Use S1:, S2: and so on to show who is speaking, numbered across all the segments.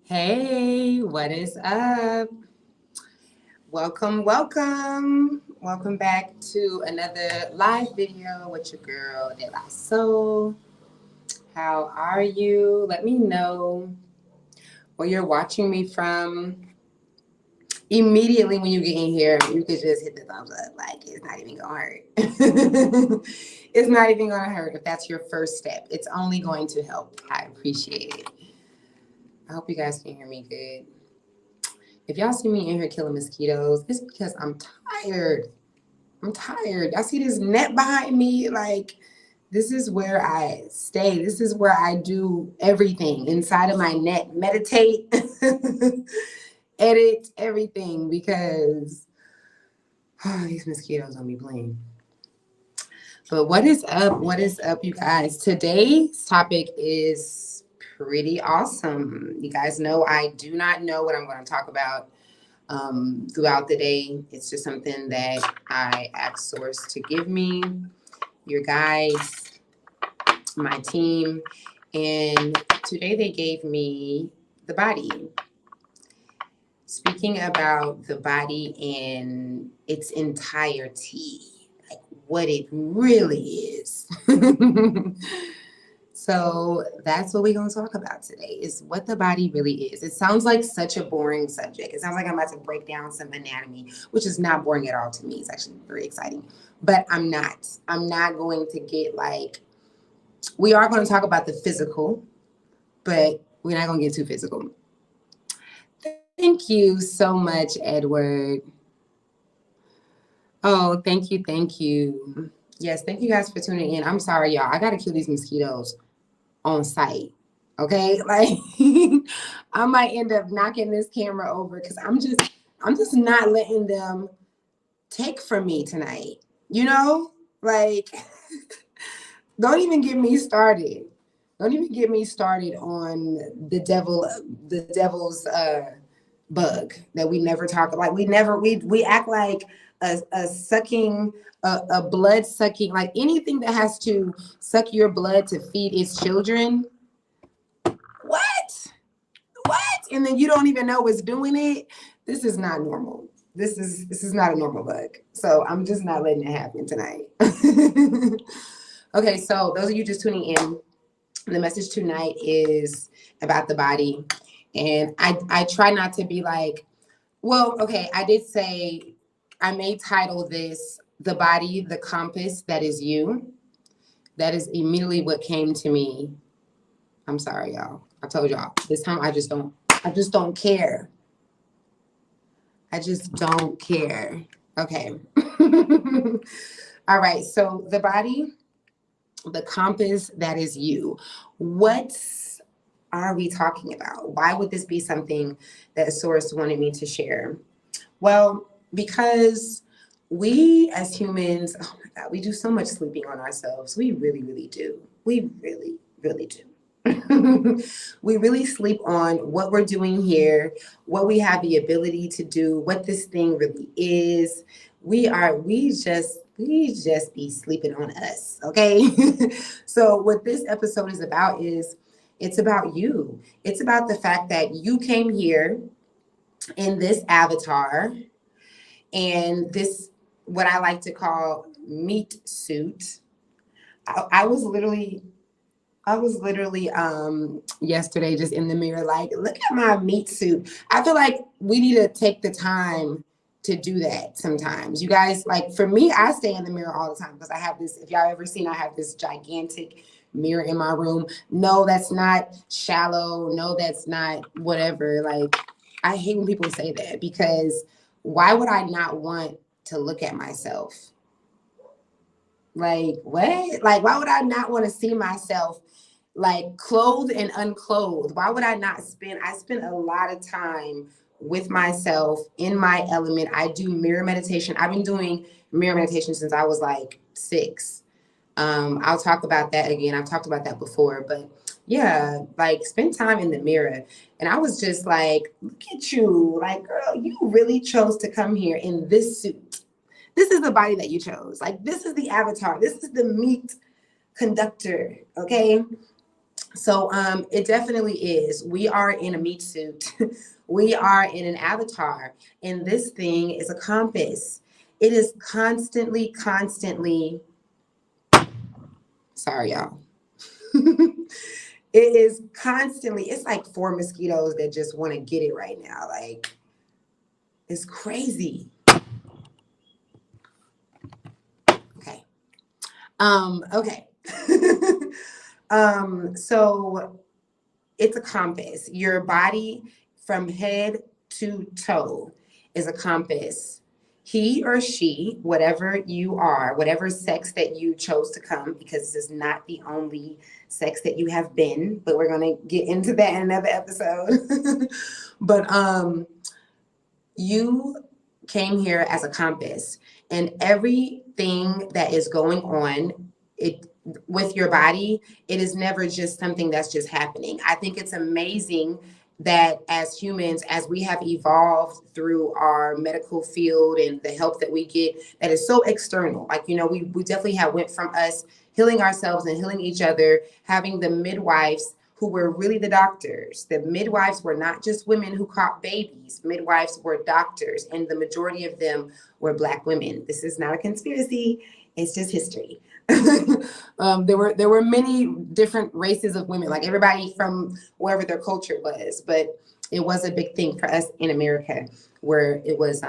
S1: Hey, what is up? Welcome back to another live video with your girl, De La Soul. How are you? Let me know where you're watching me from. Immediately when you get in here, you could just hit the thumbs up. Like, it's not even gonna hurt. It's not even gonna hurt if that's your first step. It's only going to help. I appreciate it. I hope you guys can hear me good. If y'all see me in here killing mosquitoes, it's because I'm tired. I'm tired. Y'all see this net behind me? Like, this is where I stay. This is where I do everything inside of my net. Meditate, edit, everything because these mosquitoes don't be playing. But what is up? What is up, you guys? Today's topic is pretty awesome. You guys know I do not know what I'm going to talk about throughout the day. It's just something that I ask Source to give me, your guys, my team. And today they gave me the body. Speaking about the body in its entirety, like what it really is. So that's what we're going to talk about today is what the body really is. It sounds like such a boring subject. It sounds like I'm about to break down some anatomy, which is not boring at all to me. It's actually very exciting. But I'm not. I'm not going to get like, we are going to talk about the physical, but we're not going to get too physical. Thank you so much, Edward. Oh, thank you. Thank you. Yes, thank you guys for tuning in. I'm sorry, y'all. I got to kill these mosquitoes on site. Okay, like I might end up knocking this camera over because I'm just not letting them take from me tonight. You know, like don't even get me started. Don't even get me started on the devil's bug that we never talk about. Like we act like a sucking a blood sucking, like anything that has to suck your blood to feed its children. What? And then you don't even know what's doing it. This is not normal. This is not a normal bug. So I'm just not letting it happen tonight. Okay, so those of you just tuning in, the message tonight is about the body. And I try not to be like, well, okay, I did say I may title this The Body, the Compass That Is You. That is immediately what came to me. I'm sorry, y'all. I told y'all. This time I just don't care. I just don't care. Okay. All right. So the body, the compass that is you. What are we talking about? Why would this be something that Source wanted me to share? Well, because we as humans, oh my God, we do so much sleeping on ourselves. We really, really do. We really, really do. We really sleep on what we're doing here, what we have the ability to do, what this thing really is. We just be sleeping on us, okay? So what this episode is about is it's about you. It's about the fact that you came here in this avatar and this, what I like to call meat suit. I was literally yesterday just in the mirror, like, look at my meat suit. I feel like we need to take the time to do that sometimes. You guys, like for me, I stay in the mirror all the time because I have this, if y'all ever seen, I have this gigantic mirror in my room. No, that's not shallow. No, that's not whatever. Like, I hate when people say that because why would I not want to look at myself? Like, what? Like, why would I not want to see myself like clothed and unclothed? Why would I not spend a lot of time with myself in my element. I do mirror meditation. I've been doing mirror meditation since I was like 6. I'll talk about that again. I've talked about that before, but yeah, like spend time in the mirror. And I was just like, look at you, like, girl, you really chose to come here in this suit. This is the body that you chose. Like, this is the avatar. This is the meat conductor. Okay. So it definitely is. We are in a meat suit. We are in an avatar, and this thing is a compass. It is constantly, sorry, y'all. It is constantly, it's like four mosquitoes that just want to get it right now. Like, it's crazy. Okay. Okay. So it's a compass. Your body from head to toe is a compass. He or she, whatever you are, whatever sex that you chose to come, because this is not the only sex that you have been, but we're gonna get into that in another episode. But you came here as a compass, and everything that is going on, it with your body, it is never just something that's just happening. I think it's amazing that as humans, as we have evolved through our medical field and the help that we get, that is so external. Like, you know, we definitely have went from us healing ourselves and healing each other, having the midwives who were really the doctors. The midwives were not just women who caught babies. Midwives were doctors, and the majority of them were Black women. This is not a conspiracy. It's just history. There were many different races of women, like everybody from wherever their culture was, but it was a big thing for us in America, where it was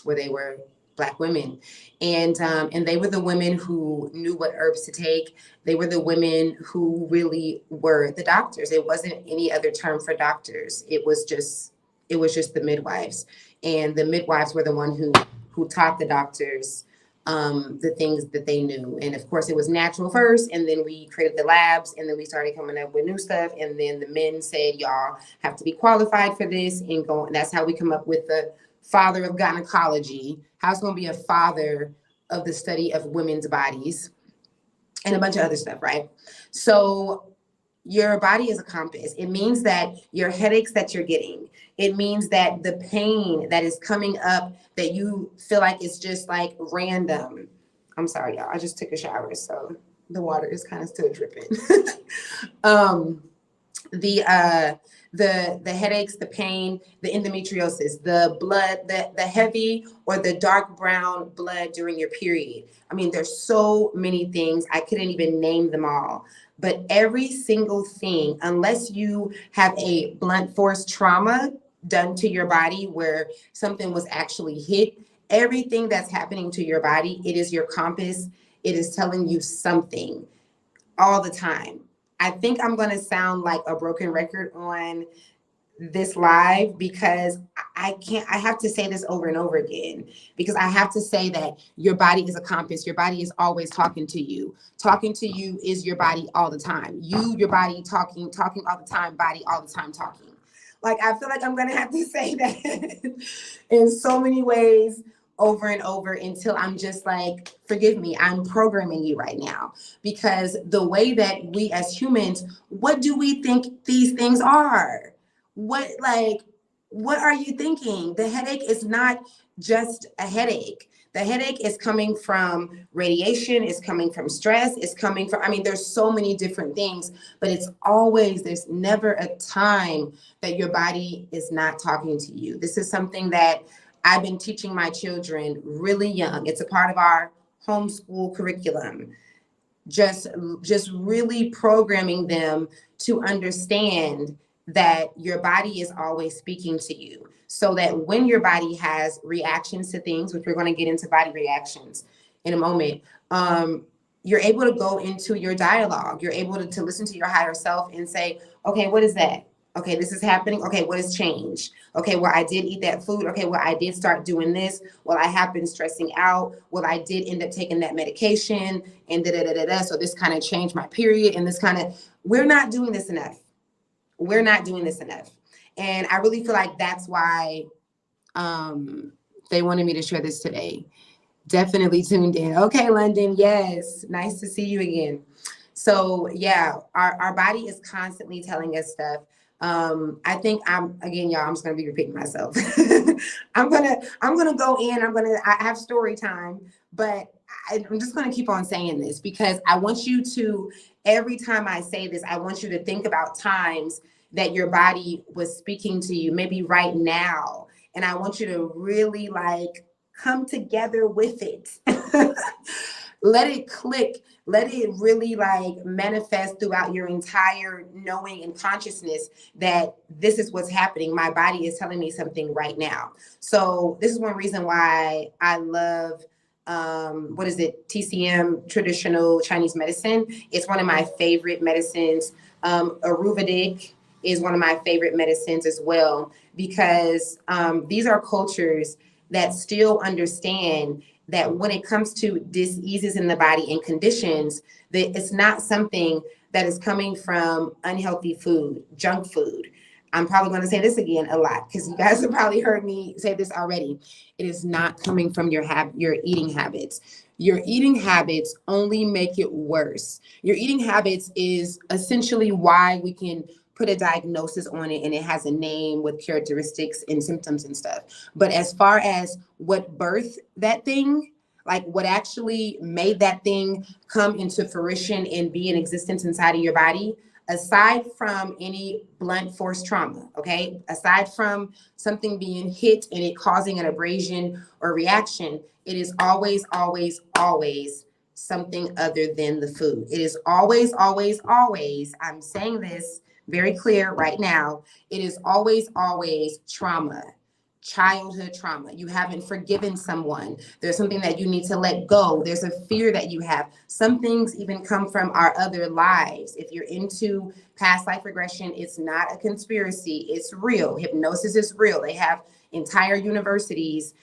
S1: where they were Black women, and they were the women who knew what herbs to take. They were the women who really were the doctors. It wasn't any other term for doctors. It was just the midwives, and the midwives were the one who taught the doctors the things that they knew. And of course, it was natural first, and then we created the labs, and then we started coming up with new stuff. And then the men said, "Y'all have to be qualified for this," and go. And that's how we come up with the father of gynecology. How's going to be a father of the study of women's bodies, and a bunch of other stuff, right? So your body is a compass. It means that your headaches that you're getting, it means that the pain that is coming up that you feel like it's just like random. I'm sorry, y'all. I just took a shower, so the water is kind of still dripping. um, the headaches, the pain, the endometriosis, the blood, the heavy or the dark brown blood during your period. I mean, there's so many things. I couldn't even name them all. But every single thing, unless you have a blunt force trauma done to your body where something was actually hit, everything that's happening to your body, it is your compass. It is telling you something all the time. I think I'm going to sound like a broken record on this live because I have to say this over and over again, because I have to say that your body is a compass. Your body is always talking to you. Talking to you is your body all the time. Your body talking all the time, body all the time talking. Like, I feel like I'm going to have to say that in so many ways over and over until I'm just like, forgive me, I'm programming you right now. Because the way that we as humans, what do we think these things are? What are you thinking? The headache is not just a headache. The headache is coming from radiation, it's coming from stress, it's coming from, I mean, there's so many different things, but there's never a time that your body is not talking to you. This is something that I've been teaching my children really young. It's a part of our homeschool curriculum. Just really programming them to understand that your body is always speaking to you, so that when your body has reactions to things, which we're going to get into body reactions in a moment, you're able to go into your dialogue. You're able to listen to your higher self and say, okay, what is that? Okay, this is happening. Okay, what has changed? Okay, well, I did eat that food. Okay, well, I did start doing this. Well, I have been stressing out. Well, I did end up taking that medication and da-da-da-da-da. So this kind of changed my period, and this kind of, we're not doing this enough. We're not doing this enough. And I really feel like that's why they wanted me to share this today. Definitely tuned in. Okay, London. Yes. Nice to see you again. So yeah, our body is constantly telling us stuff. I think y'all, I'm just gonna be repeating myself. I'm gonna go in. I have story time, but I'm just gonna keep on saying this because I want you to every time I say this, I want you to think about times that your body was speaking to you, maybe right now. And I want you to really like come together with it. Let it click. Let it really like manifest throughout your entire knowing and consciousness that this is what's happening. My body is telling me something right now. So this is one reason why I love what is it? TCM, traditional Chinese medicine. It's one of my favorite medicines. Ayurvedic is one of my favorite medicines as well, because these are cultures that still understand that when it comes to diseases in the body and conditions, that it's not something that is coming from unhealthy food, junk food. I'm probably going to say this again a lot because you guys have probably heard me say this already. It is not coming from your eating habits. Your eating habits only make it worse. Your eating habits is essentially why we can put a diagnosis on it and it has a name with characteristics and symptoms and stuff. But as far as what birthed that thing, like what actually made that thing come into fruition and be in existence inside of your body, aside from any blunt force trauma, okay? Aside from something being hit and it causing an abrasion or reaction, it is always, always, always something other than the food. It is always, always, always, I'm saying this very clear right now, it is always, always trauma. Childhood trauma. You haven't forgiven someone. There's something that you need to let go. There's a fear that you have. Some things even come from our other lives. If you're into past life regression, it's not a conspiracy. It's real. Hypnosis is real. They have entire universities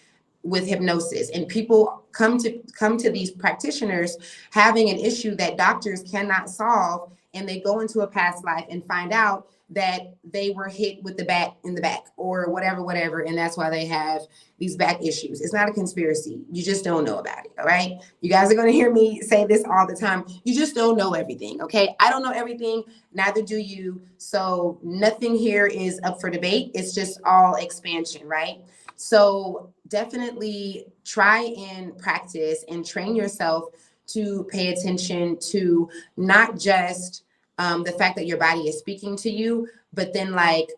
S1: with hypnosis, and people come to these practitioners having an issue that doctors cannot solve, and they go into a past life and find out that they were hit with the bat in the back or whatever, and that's why they have these back issues. It's not a conspiracy. You just don't know about it, all right? You guys are going to hear me say this all the time. You just don't know everything, okay? I don't know everything, neither do you. So nothing here is up for debate. It's just all expansion, right? So definitely try and practice and train yourself to pay attention to not just the fact that your body is speaking to you, but then like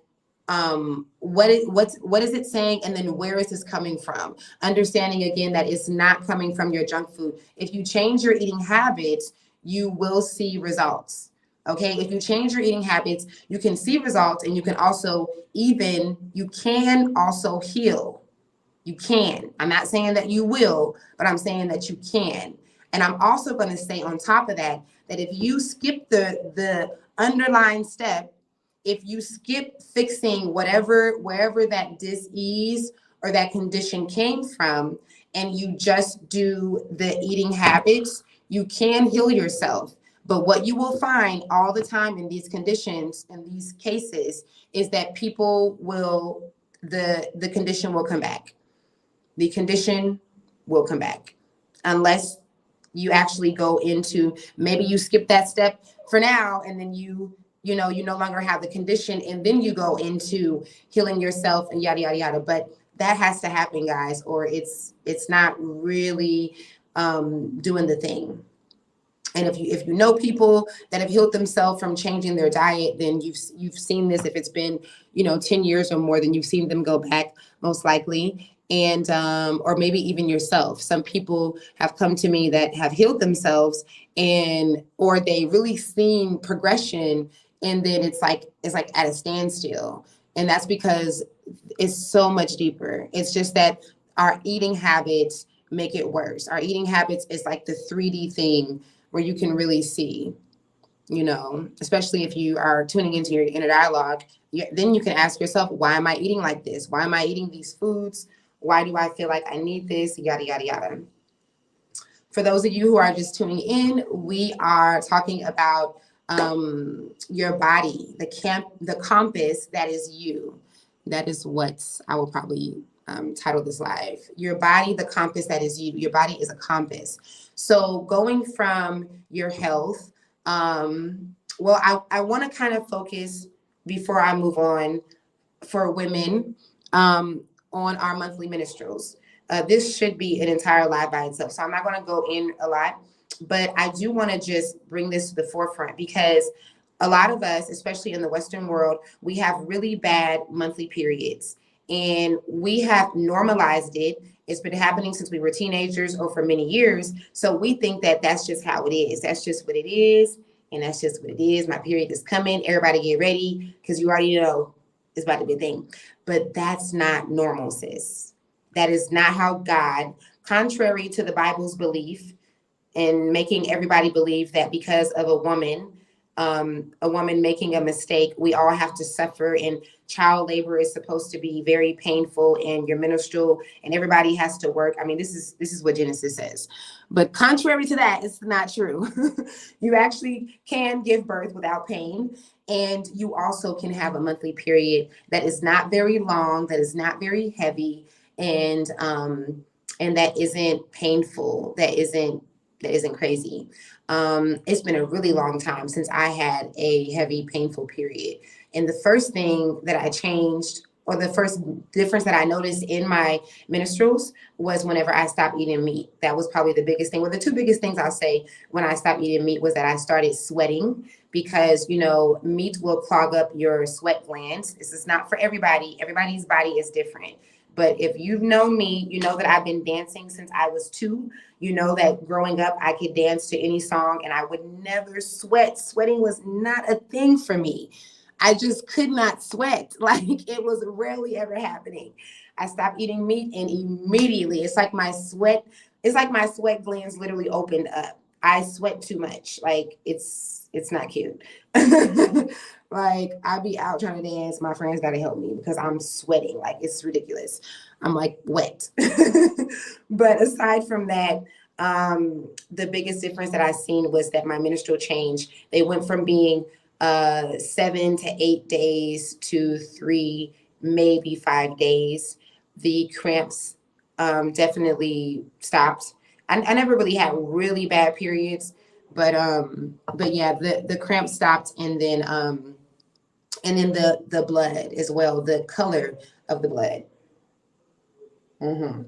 S1: what is it saying, and then where is this coming from? Understanding again that it's not coming from your junk food. If you change your eating habits, you will see results. Okay, if you change your eating habits, you can see results, and you can also heal. You can. I'm not saying that you will, but I'm saying that you can. And I'm also going to say on top of that, that if you skip the underlying step, if you skip fixing wherever that dis-ease or that condition came from, and you just do the eating habits, you can heal yourself. But what you will find all the time in these conditions, in these cases, is that the condition will come back. The condition will come back unless you actually go into, maybe you skip that step for now, and then you no longer have the condition, and then you go into healing yourself and yada yada yada. But that has to happen, guys, or it's not really doing the thing. And if you know people that have healed themselves from changing their diet, then you've seen this. If it's been 10 years or more, then you've seen them go back most likely. And or maybe even yourself. Some people have come to me that have healed themselves, or they really seen progression, and then it's like at a standstill. And that's because it's so much deeper. It's just that our eating habits make it worse. Our eating habits is like the 3D thing where you can really see, especially if you are tuning into your inner dialogue, then you can ask yourself, why am I eating like this? Why am I eating these foods? Why do I feel like I need this? Yada, yada, yada. For those of you who are just tuning in, we are talking about your body, the compass that is you. That is what I will probably title this live. Your body, the compass that is you. Your body is a compass. So going from your health, I want to kind of focus before I move on for women on our monthly menstruals. This should be an entire live by itself, so I'm not going to go in a lot. But I do want to just bring this to the forefront because a lot of us, especially in the Western world, we have really bad monthly periods and we have normalized it. It's been happening since we were teenagers or for many years. So we think that that's just how it is. That's just what it is. And that's just what it is. My period is coming. Everybody get ready because you already know it's about to be a thing. But that's not normal, sis. That is not how God, contrary to the Bible's belief, and making everybody believe that because of a woman making a mistake, we all have to suffer, and child labor is supposed to be very painful, and your menstrual, and everybody has to work. I mean, this is what Genesis says. But contrary to that, it's not true. You actually can give birth without pain, and you also can have a monthly period that is not very long, that is not very heavy, and that isn't painful, that isn't crazy. It's been a really long time since I had a heavy, painful period. And the first thing that I changed, or the first difference that I noticed in my menstruals, was whenever I stopped eating meat. That was probably the biggest thing. Well, the two biggest things I'll say when I stopped eating meat was that I started sweating because, meat will clog up your sweat glands. This is not for everybody. Everybody's body is different. But if you've known me, you know that I've been dancing since I was 2. You know that growing up, I could dance to any song and I would never sweat. Sweating was not a thing for me. I just could not sweat. Like, it was rarely ever happening. I stopped eating meat and immediately it's like my sweat glands literally opened up. I sweat too much. Like, it's not cute. Like, I be out trying to dance. My friends got to help me because I'm sweating. Like, it's ridiculous. I'm like wet. But aside from that, the biggest difference that I seen was that my menstrual changed. They went from being 7 to 8 days to 3, maybe 5 days. The cramps definitely stopped. I never really had really bad periods, but yeah, the cramps stopped, and then the blood as well, the color of the blood. Mm-hmm.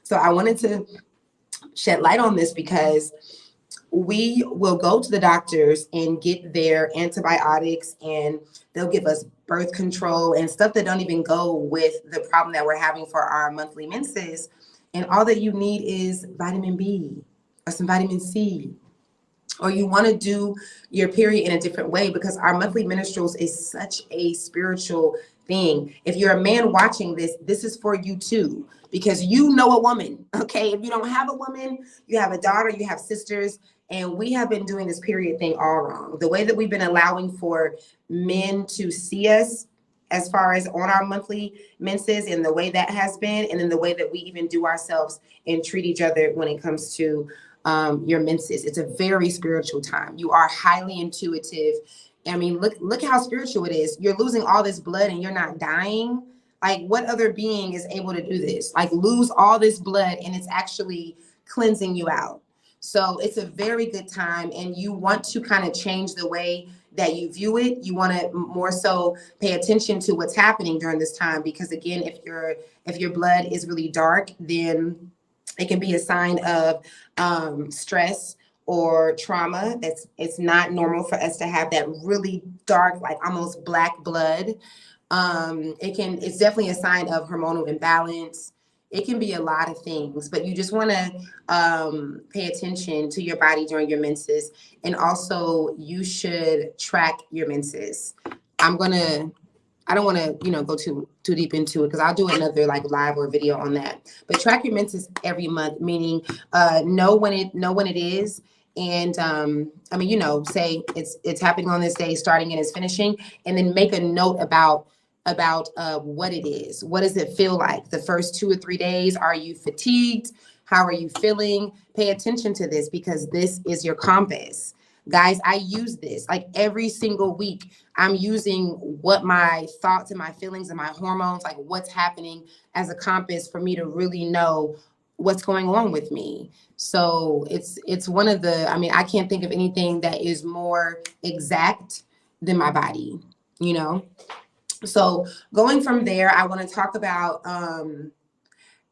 S1: So I wanted to shed light on this because we will go to the doctors and get their antibiotics, and they'll give us birth control and stuff that don't even go with the problem that we're having for our monthly menses. And all that you need is vitamin B or some vitamin C, or you want to do your period in a different way, because our monthly menstruals is such a spiritual thing. If you're a man watching this, this is for you too, because you know a woman, okay? If you don't have a woman, you have a daughter, you have sisters, and we have been doing this period thing all wrong. The way that we've been allowing for men to see us as far as on our monthly menses, and the way that has been, and then the way that we even do ourselves and treat each other when it comes to your menses. It's a very spiritual time. You are highly intuitive. I mean, look how spiritual it is. You're losing all this blood and you're not dying. Like, what other being is able to do this? Like, lose all this blood and it's actually cleansing you out. So it's a very good time, and you want to kind of change the way that you view it. You want to more so pay attention to what's happening during this time, because again, if your blood is really dark, then it can be a sign of stress or trauma. It's not normal for us to have that really dark, like almost black blood. It's definitely a sign of hormonal imbalance. It can be a lot of things, but you just want to pay attention to your body during your menses. And also, you should track your menses. I don't want to, go too deep into it, because I'll do another like live or video on that. But track your menses every month, meaning know when it is. And say it's happening on this day, starting and it's finishing, and then make a note about what it is. What does it feel like the first 2 or 3 days? Are you fatigued? How are you feeling? Pay attention to this, because this is your compass. Guys, I use this like every single week. I'm using what my thoughts and my feelings and my hormones, like what's happening, as a compass for me to really know what's going on with me. So it's one of the, I can't think of anything that is more exact than my body, So going from there, I want to talk about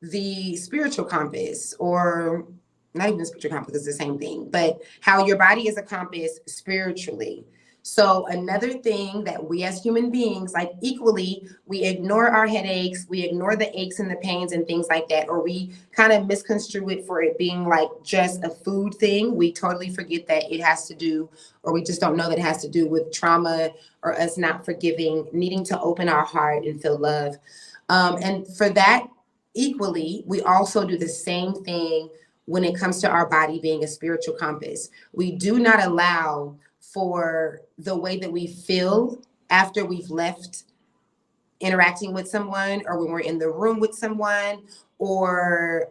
S1: the spiritual compass, or not even spiritual compass, it's the same thing, but how your body is a compass spiritually. So another thing that we as human beings, like equally, we ignore our headaches, we ignore the aches and the pains and things like that, or we kind of misconstrue it for it being like just a food thing. We totally forget that it has to do, or we just don't know that it has to do with trauma or us not forgiving, needing to open our heart and feel love. And for that, equally, we also do the same thing when it comes to our body being a spiritual compass. We do not allow for the way that we feel after we've left interacting with someone, or when we're in the room with someone, or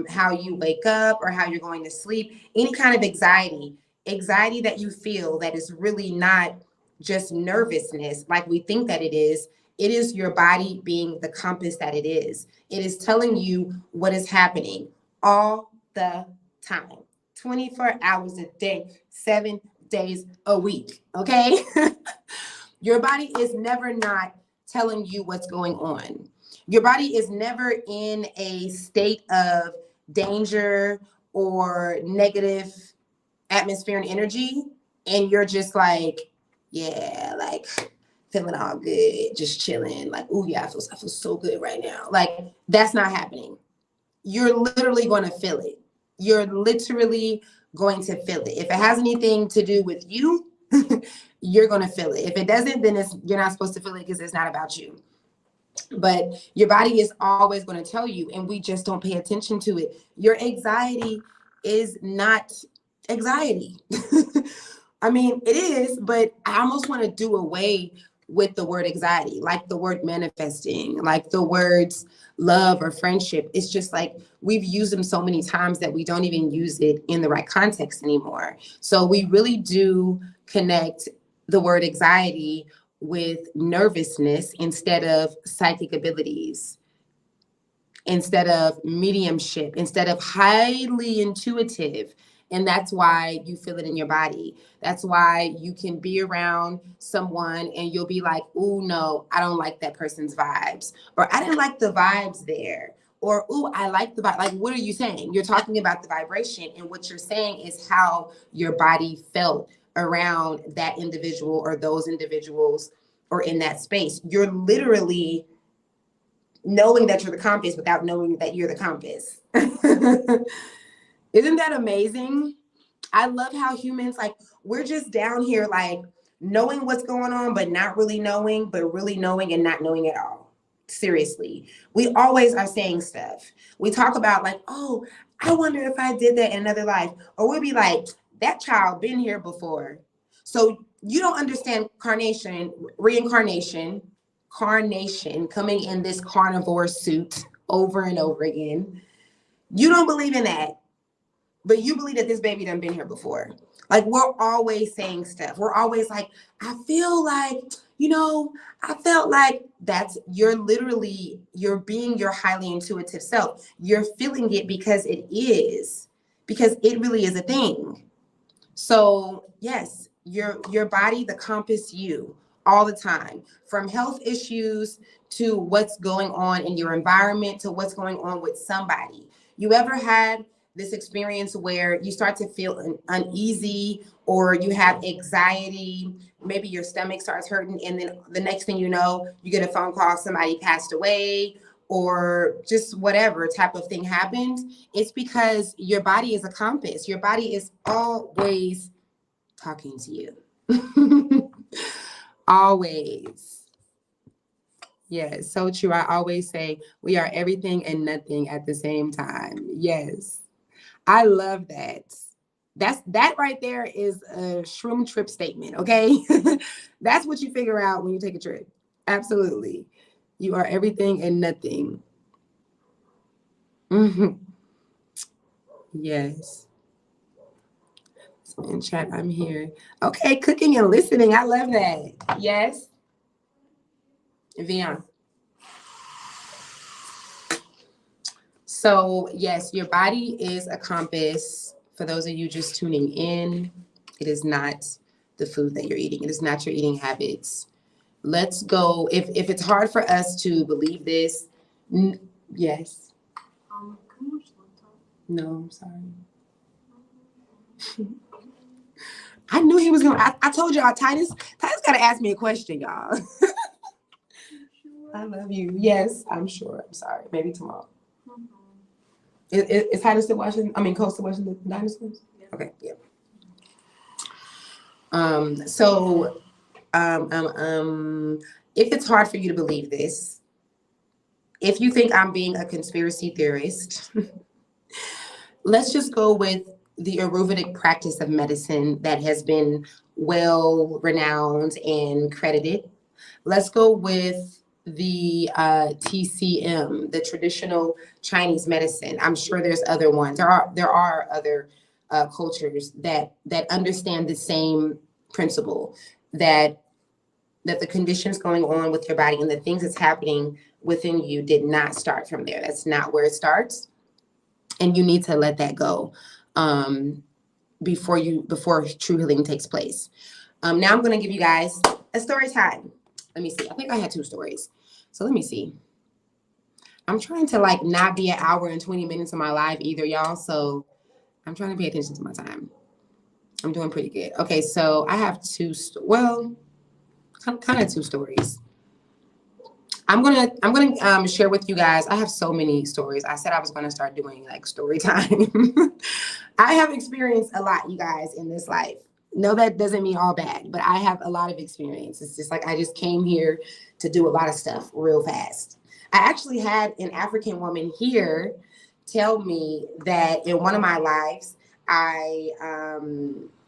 S1: how you wake up or how you're going to sleep, any kind of anxiety that you feel that is really not just nervousness like we think that it is. It is your body being the compass that it is. It is telling you what is happening all the time, 24 hours a day, 7 days a week, okay? Your body is never not telling you what's going on. Your body is never in a state of danger or negative atmosphere and energy, and you're just like, yeah, like feeling all good, just chilling, like, oh yeah, I feel so good right now. Like, that's not happening. You're literally going to feel it. You're literally going to feel it. If it has anything to do with you, you're going to feel it. If it doesn't, then you're not supposed to feel it because it's not about you. But your body is always going to tell you, and we just don't pay attention to it. Your anxiety is not anxiety. I mean, it is, but I almost want to do away with the word anxiety, like the word manifesting, like the words love or friendship. It's just like we've used them so many times that we don't even use it in the right context anymore. So we really do connect the word anxiety with nervousness instead of psychic abilities, instead of mediumship, instead of highly intuitive. And that's why you feel it in your body. That's why you can be around someone and you'll be like, oh no, I don't like that person's vibes. Or I didn't like the vibes there. Or, oh, I like the vibe. Like, what are you saying? You're talking about the vibration. And what you're saying is how your body felt around that individual or those individuals or in that space. You're literally knowing that you're the compass without knowing that you're the compass. Isn't that amazing? I love how humans, like, we're just down here, like, knowing what's going on, but not really knowing, but really knowing and not knowing at all. Seriously. We always are saying stuff. We talk about, like, oh, I wonder if I did that in another life. Or we'll be like, that child been here before. So you don't understand reincarnation, carnation, coming in this carnivore suit over and over again. You don't believe in that. But you believe that this baby done been here before. Like, we're always saying stuff. We're always like, I feel like, I felt like you're being your highly intuitive self. You're feeling it because it really is a thing. So yes, your body, the compass you all the time, from health issues to what's going on in your environment to what's going on with somebody. You ever had this experience where you start to feel uneasy or you have anxiety, maybe your stomach starts hurting, and then the next thing you know, you get a phone call, somebody passed away, or just whatever type of thing happened? It's because your body is a compass. Your body is always talking to you. Always. Yes, so true. I always say we are everything and nothing at the same time. Yes. I love that. That right there is a shroom trip statement, okay? That's what you figure out when you take a trip. Absolutely. You are everything and nothing. Mm-hmm. Yes. So in chat, I'm here. Okay, cooking and listening. I love that. Yes. Vian. So yes, your body is a compass. For those of you just tuning in, it is not the food that you're eating. It is not your eating habits. Let's go. If it's hard for us to believe this, yes. No, I'm sorry. I knew he was gonna. I told y'all, Titus gotta ask me a question, y'all. I love you. Yes, I'm sure. I'm sorry. Maybe tomorrow. Is Titus still watching? I mean, Cole still watching the dinosaurs? Yeah. Okay. Yeah. If it's hard for you to believe this, if you think I'm being a conspiracy theorist, let's just go with the Ayurvedic practice of medicine that has been well renowned and credited. Let's go with the TCM, the traditional Chinese medicine. I'm sure there's other ones. There are other cultures that understand the same principle, that the conditions going on with your body and the things that's happening within you did not start from there. That's not where it starts. And you need to let that go before true healing takes place. Now I'm going to give you guys a story time. Let me see. I think I had 2 stories. So let me see. I'm trying to like not be an hour and 20 minutes of my life either, y'all. So I'm trying to pay attention to my time. I'm doing pretty good. Okay, so I have 2, kind of 2 stories. I'm gonna share with you guys. I have so many stories. I said I was gonna start doing like story time. I have experienced a lot, you guys, in this life. No, that doesn't mean all bad, but I have a lot of experience. It's just like I just came here to do a lot of stuff real fast. I actually had an African woman here tell me that in one of my lives, I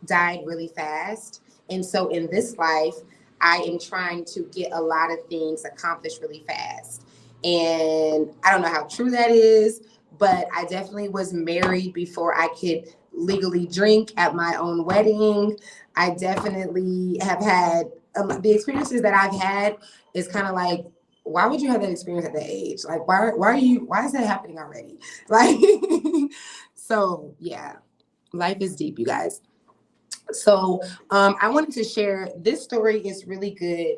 S1: died really fast. And so in this life, I am trying to get a lot of things accomplished really fast. And I don't know how true that is, but I definitely was married before I could legally drink at my own wedding. I definitely have had the experiences that I've had is kind of like, why would you have that experience at that age? Like, why is that happening already? Like, so yeah, life is deep, you guys. So I wanted to share, this story is really good.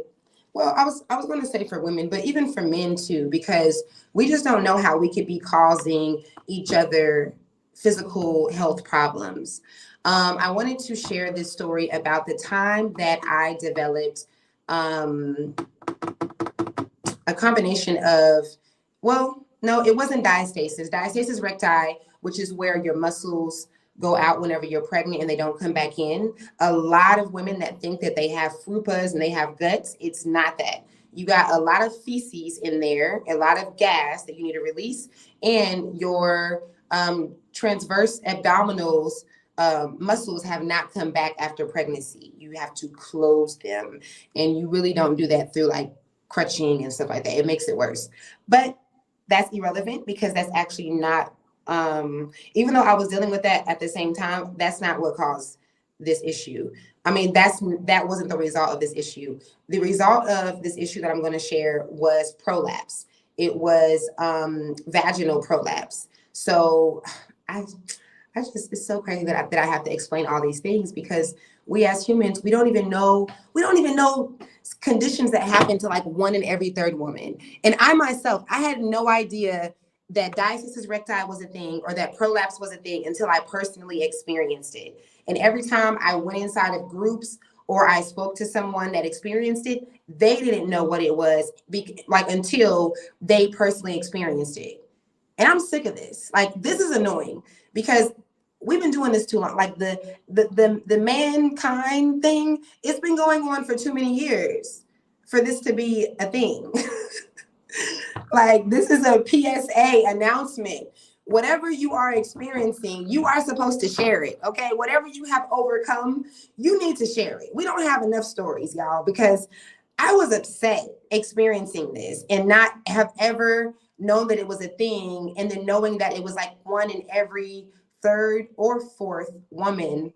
S1: Well, I was going to say for women, but even for men too, because we just don't know how we could be causing each other physical health problems. I wanted to share this story about the time that I developed a combination of, well, no, it wasn't diastasis. Diastasis recti, which is where your muscles go out whenever you're pregnant and they don't come back in. A lot of women that think that they have fupas and they have guts, it's not that. You got a lot of feces in there, a lot of gas that you need to release, and your transverse abdominals muscles have not come back after pregnancy. You have to close them, and you really don't do that through like crutching and stuff like that. It makes it worse. But that's irrelevant because that's actually not, even though I was dealing with that at the same time, that's not what caused this issue. I mean, that wasn't the result of this issue. The result of this issue that I'm going to share was prolapse. It was vaginal prolapse. So I just, it's so crazy that I have to explain all these things because we as humans, we don't even know conditions that happen to like 1 in every 3rd woman. And I myself, I had no idea that diastasis recti was a thing or that prolapse was a thing until I personally experienced it. And every time I went inside of groups or I spoke to someone that experienced it, they didn't know what it was until they personally experienced it. And I'm sick of this. Like, this is annoying because we've been doing this too long. Like the mankind thing, it's been going on for too many years for this to be a thing. Like, this is a PSA announcement. Whatever you are experiencing, you are supposed to share it, okay? Whatever you have overcome, you need to share it. We don't have enough stories, y'all, because I was upset experiencing this and not have ever known that it was a thing, and then knowing that it was like 1 in every 3rd or 4th woman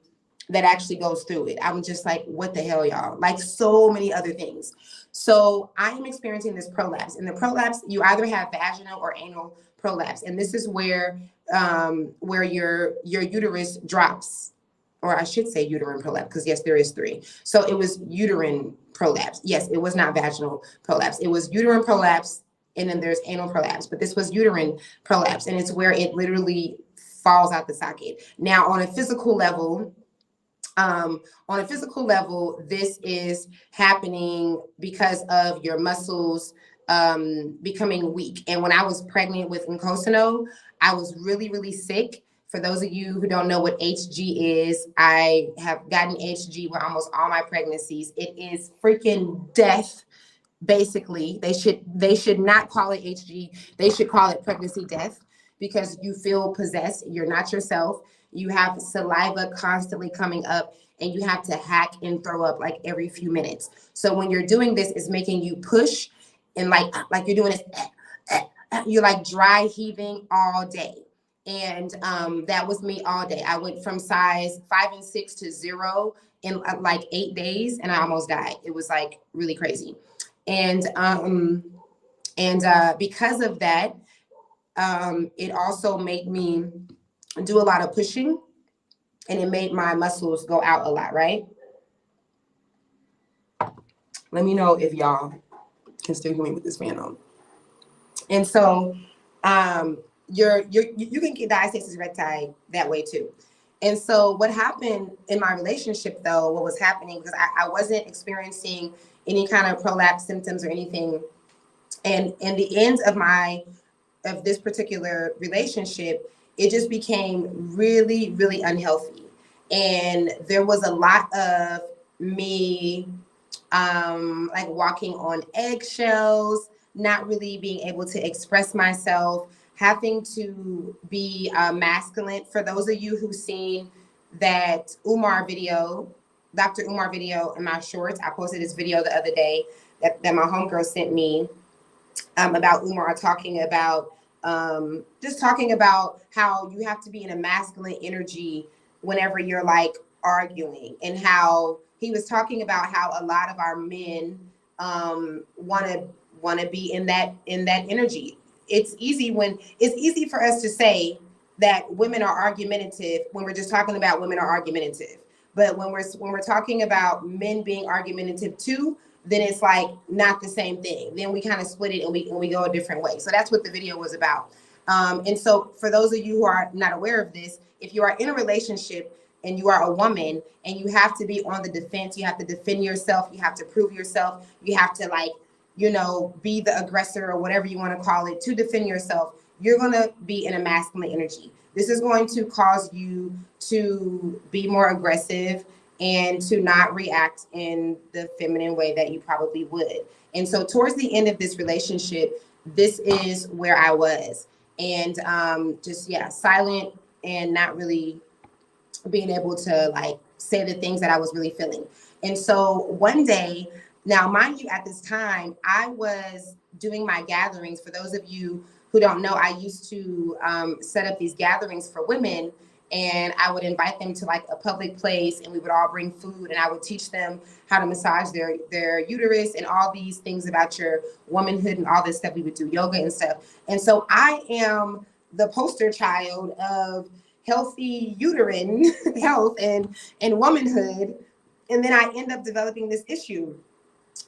S1: that actually goes through it. I'm just like, what the hell, y'all? Like, so many other things. So I am experiencing this prolapse. And the prolapse, you either have vaginal or anal prolapse. And this is where your uterus drops, or I should say uterine prolapse, because yes, there is 3. So it was uterine prolapse. Yes, it was not vaginal prolapse. It was uterine prolapse, and then there's anal prolapse. But this was uterine prolapse. And it's where it literally falls out the socket. Now, on a physical level, this is happening because of your muscles becoming weak. And when I was pregnant with Nkosino, I was really, really sick. For those of you who don't know what HG is, I have gotten HG with almost all my pregnancies. It is freaking death. Basically, they should not call it HG. They should call it pregnancy death, because you feel possessed. You're not yourself. You have saliva constantly coming up, and you have to hack and throw up like every few minutes. So when you're doing this, it's making you push, and like you're doing this, you're like dry heaving all day. And that was me all day. I went from size 5 and 6 to 0 in like 8 days, and I almost died. It was like really crazy. And because of that, it also made me do a lot of pushing, and it made my muscles go out a lot, right? Let me know if y'all can still hear me with this fan on. And so you can get diastasis recti that way too. And so what happened in my relationship, though, what was happening, because I wasn't experiencing any kind of prolapse symptoms or anything. And in the end of this particular relationship, it just became really, really unhealthy. And there was a lot of me like walking on eggshells, not really being able to express myself, having to be masculine. For those of you who've seen that Umar video, Dr. Umar video in my shorts, I posted this video the other day that my homegirl sent me about Umar talking about just talking about how you have to be in a masculine energy whenever you're like arguing, and how he was talking about how a lot of our men want to be in that energy. It's easy for us to say that women are argumentative when we're just talking about women are argumentative. But when we're talking about men being argumentative too, then it's like not the same thing. Then we kind of split it and we go a different way. So that's what the video was about. And so for those of you who are not aware of this, if you are in a relationship and you are a woman and you have to be on the defense, you have to defend yourself, you have to prove yourself, you have to be the aggressor or whatever you want to call it to defend yourself, you're going to be in a masculine energy. This is going to cause you to be more aggressive and to not react in the feminine way that you probably would. And so towards the end of this relationship, this is where I was. And silent and not really being able to say the things that I was really feeling. And so one day, now mind you, at this time, I was doing my gatherings. For those of you who don't know, I used to set up these gatherings for women, and I would invite them to a public place, and we would all bring food, and I would teach them how to massage their uterus and all these things about your womanhood and all this stuff. We would do yoga and stuff. And so I am the poster child of healthy uterine health and womanhood. And then I end up developing this issue.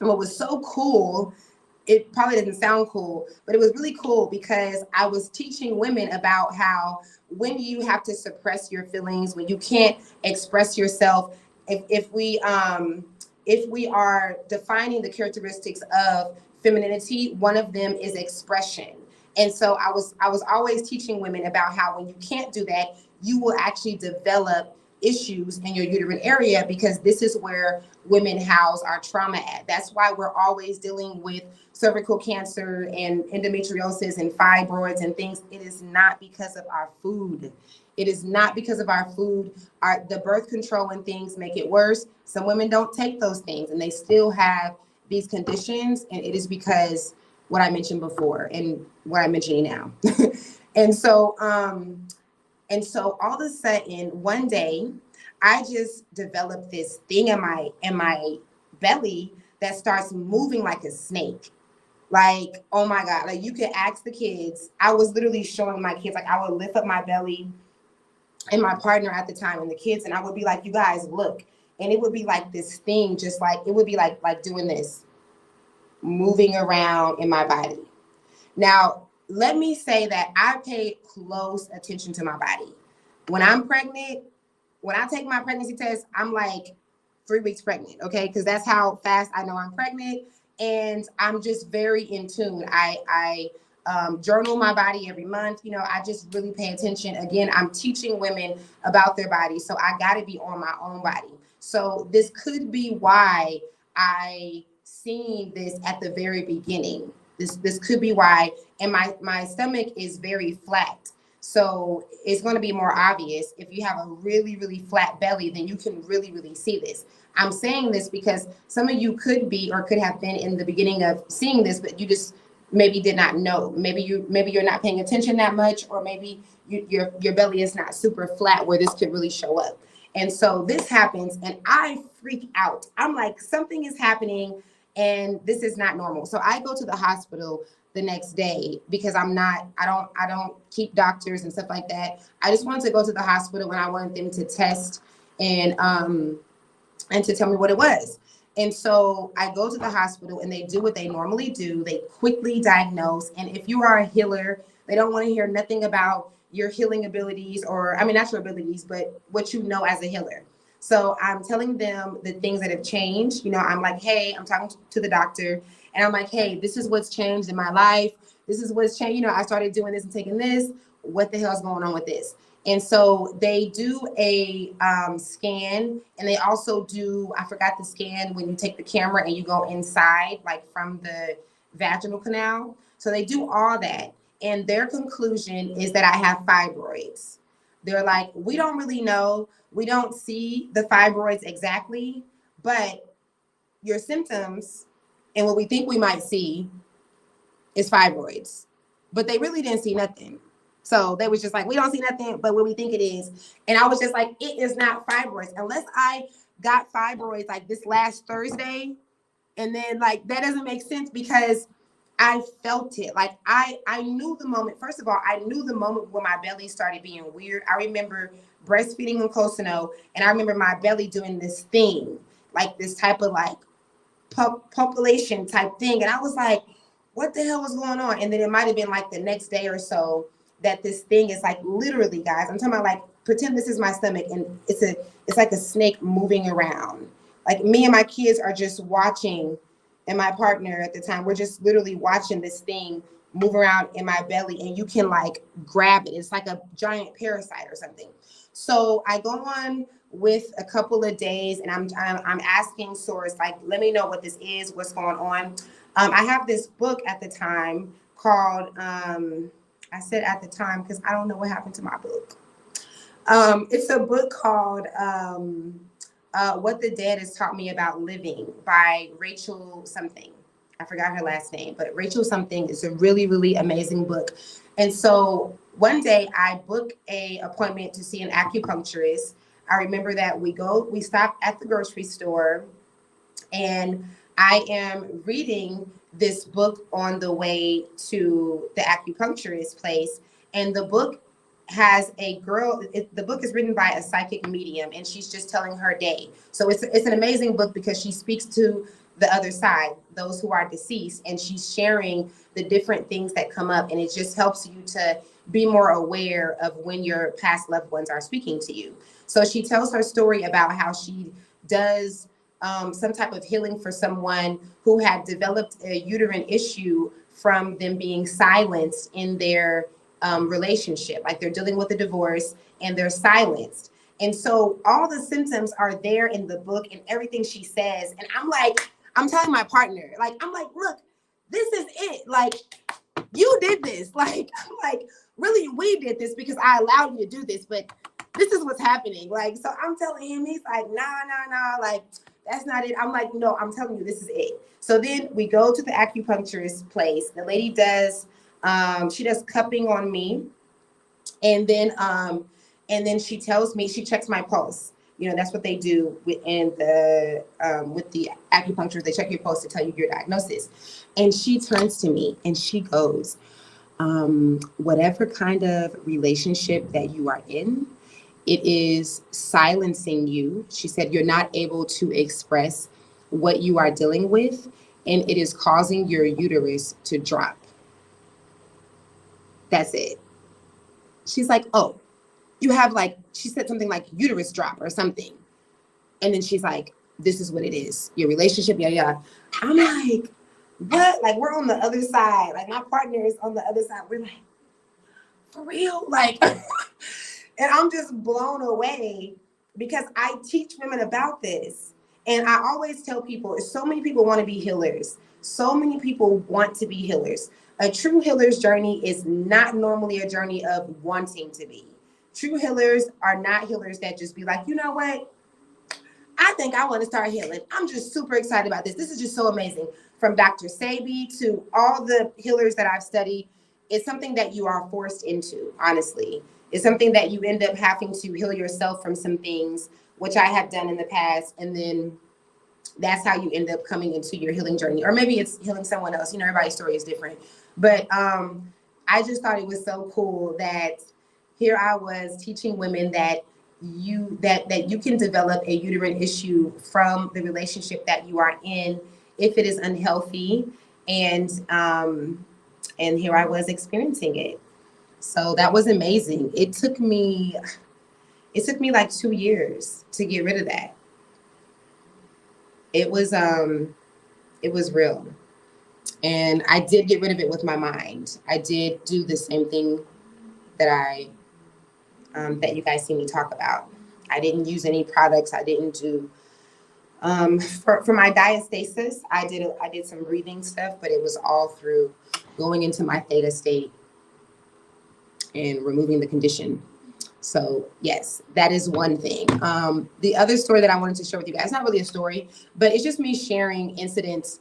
S1: And what was so cool, it probably doesn't sound cool, but it was really cool because I was teaching women about how when you have to suppress your feelings, when you can't express yourself, if we are defining the characteristics of femininity, one of them is expression. And so I was always teaching women about how when you can't do that, you will actually develop issues in your uterine area, because this is where women house our trauma at. That's why we're always dealing with cervical cancer and endometriosis and fibroids and things. It is not because of our food. It is not because of our food. The birth control and things make it worse. Some women don't take those things and they still have these conditions. And it is because what I mentioned before and what I'm mentioning now. And so all of a sudden, one day, I just developed this thing in my belly that starts moving like a snake. Like, oh my God, you could ask the kids. I was literally showing my kids, I would lift up my belly and my partner at the time and the kids, and I would be like, you guys, look. And it would be like this thing, it would be like doing this, moving around in my body. Now, let me say that I paid close attention to my body. When I'm pregnant, when I take my pregnancy test, I'm like 3 weeks pregnant, okay? Because that's how fast I know I'm pregnant. And I'm just very in tune. I journal my body every month. You know, I just really pay attention. Again, I'm teaching women about their body. So I got to be on my own body. So this could be why I seen this at the very beginning. This could be why. And my stomach is very flat. So it's going to be more obvious. If you have a really, really flat belly, then you can really, really see this. I'm saying this because some of you could be or could have been in the beginning of seeing this, but you just maybe did not know. Maybe you're not paying attention that much, or maybe your belly is not super flat where this could really show up. And so this happens, and I freak out. I'm like, something is happening, and this is not normal. So I go to the hospital the next day because I don't keep doctors and stuff like that. I just wanted to go to the hospital and I wanted them to test and to tell me what it was. And so I go to the hospital and they do what they normally do. They quickly diagnose. And if you are a healer, they don't want to hear nothing about your healing abilities, or, I mean, not your abilities, but what you know as a healer. So I'm telling them the things that have changed. You know, I'm like, hey, I'm talking to the doctor and I'm like, hey, this is what's changed in my life. This is what's changed. You know, I started doing this and taking this. What the hell's going on with this? And so they do a scan, and they also do, I forgot the scan when you take the camera and you go inside, like from the vaginal canal. So they do all that. And their conclusion is that I have fibroids. They're like, we don't really know. We don't see the fibroids exactly, but your symptoms and what we think we might see is fibroids. But they really didn't see nothing. So they was just like, we don't see nothing, but what we think it is. And I was just like, it is not fibroids. Unless I got fibroids like this last Thursday. And then like, that doesn't make sense because I felt it. Like I knew the moment. First of all, I knew the moment when my belly started being weird. I remember breastfeeding in Cosino, and I remember my belly doing this thing, like this type of like population type thing. And I was like, what the hell was going on? And then it might have been like the next day or so that this thing is like, literally, guys, I'm talking about like, pretend this is my stomach and it's like a snake moving around. Like me and my kids are just watching, and my partner at the time, we're just literally watching this thing move around in my belly, and you can like grab it. It's like a giant parasite or something. So I go on with a couple of days, and I'm asking source, like, let me know what this is, what's going on. I have this book at the time called, I said at the time because I don't know what happened to my book. It's a book called What the Dead Has Taught Me About Living by Rachel something. I forgot her last name, but Rachel something is a really, really amazing book. And so one day I booked an appointment to see an acupuncturist. I remember that we stopped at the grocery store, and I am reading this book on the way to the acupuncturist place. And the book has a girl, the book is written by a psychic medium, and she's just telling her day. So it's an amazing book because she speaks to the other side, those who are deceased, and she's sharing the different things that come up. And it just helps you to be more aware of when your past loved ones are speaking to you. So she tells her story about how she does some type of healing for someone who had developed a uterine issue from them being silenced in their relationship. Like they're dealing with a divorce and they're silenced. And so all the symptoms are there in the book and everything she says. And I'm like, I'm telling my partner, like, I'm like, look, this is it. Like, you did this. Like, I'm like, really, we did this because I allowed you to do this, but this is what's happening. Like, so I'm telling him, he's like, nah, like, that's not it. I'm like, no, I'm telling you, this is it. So then we go to the acupuncturist place. The lady does, she does cupping on me. And then she tells me, she checks my pulse. You know, that's what they do with the acupuncturist. They check your pulse to tell you your diagnosis. And she turns to me and she goes, whatever kind of relationship that you are in, it is silencing you. She said, you're not able to express what you are dealing with, and it is causing your uterus to drop. That's it. She's like, oh, you have like, she said something like uterus drop or something. And then she's like, this is what it is. Your relationship, yeah. I'm like, what? Like, we're on the other side. Like, my partner is on the other side. We're like, for real? Like, and I'm just blown away because I teach women about this. And I always tell people, so many people want to be healers. So many people want to be healers. A true healer's journey is not normally a journey of wanting to be. True healers are not healers that just be like, you know what? I think I want to start healing. I'm just super excited about this. This is just so amazing. From Dr. Sebi to all the healers that I've studied, it's something that you are forced into, honestly. It's something that you end up having to heal yourself from some things, which I have done in the past. And then that's how you end up coming into your healing journey. Or maybe it's healing someone else. You know, everybody's story is different. But I just thought it was so cool that here I was teaching women that you can develop a uterine issue from the relationship that you are in if it is unhealthy. And here I was experiencing it. So that was amazing. It took me like 2 years to get rid of that. It was real. And I did get rid of it with my mind. I did do the same thing that that you guys see me talk about. I didn't use any products. I didn't do for my diastasis. I did some breathing stuff, but it was all through going into my theta state and removing the condition. So yes, that is one thing. The other story that I wanted to share with you guys, not really a story, but it's just me sharing incidents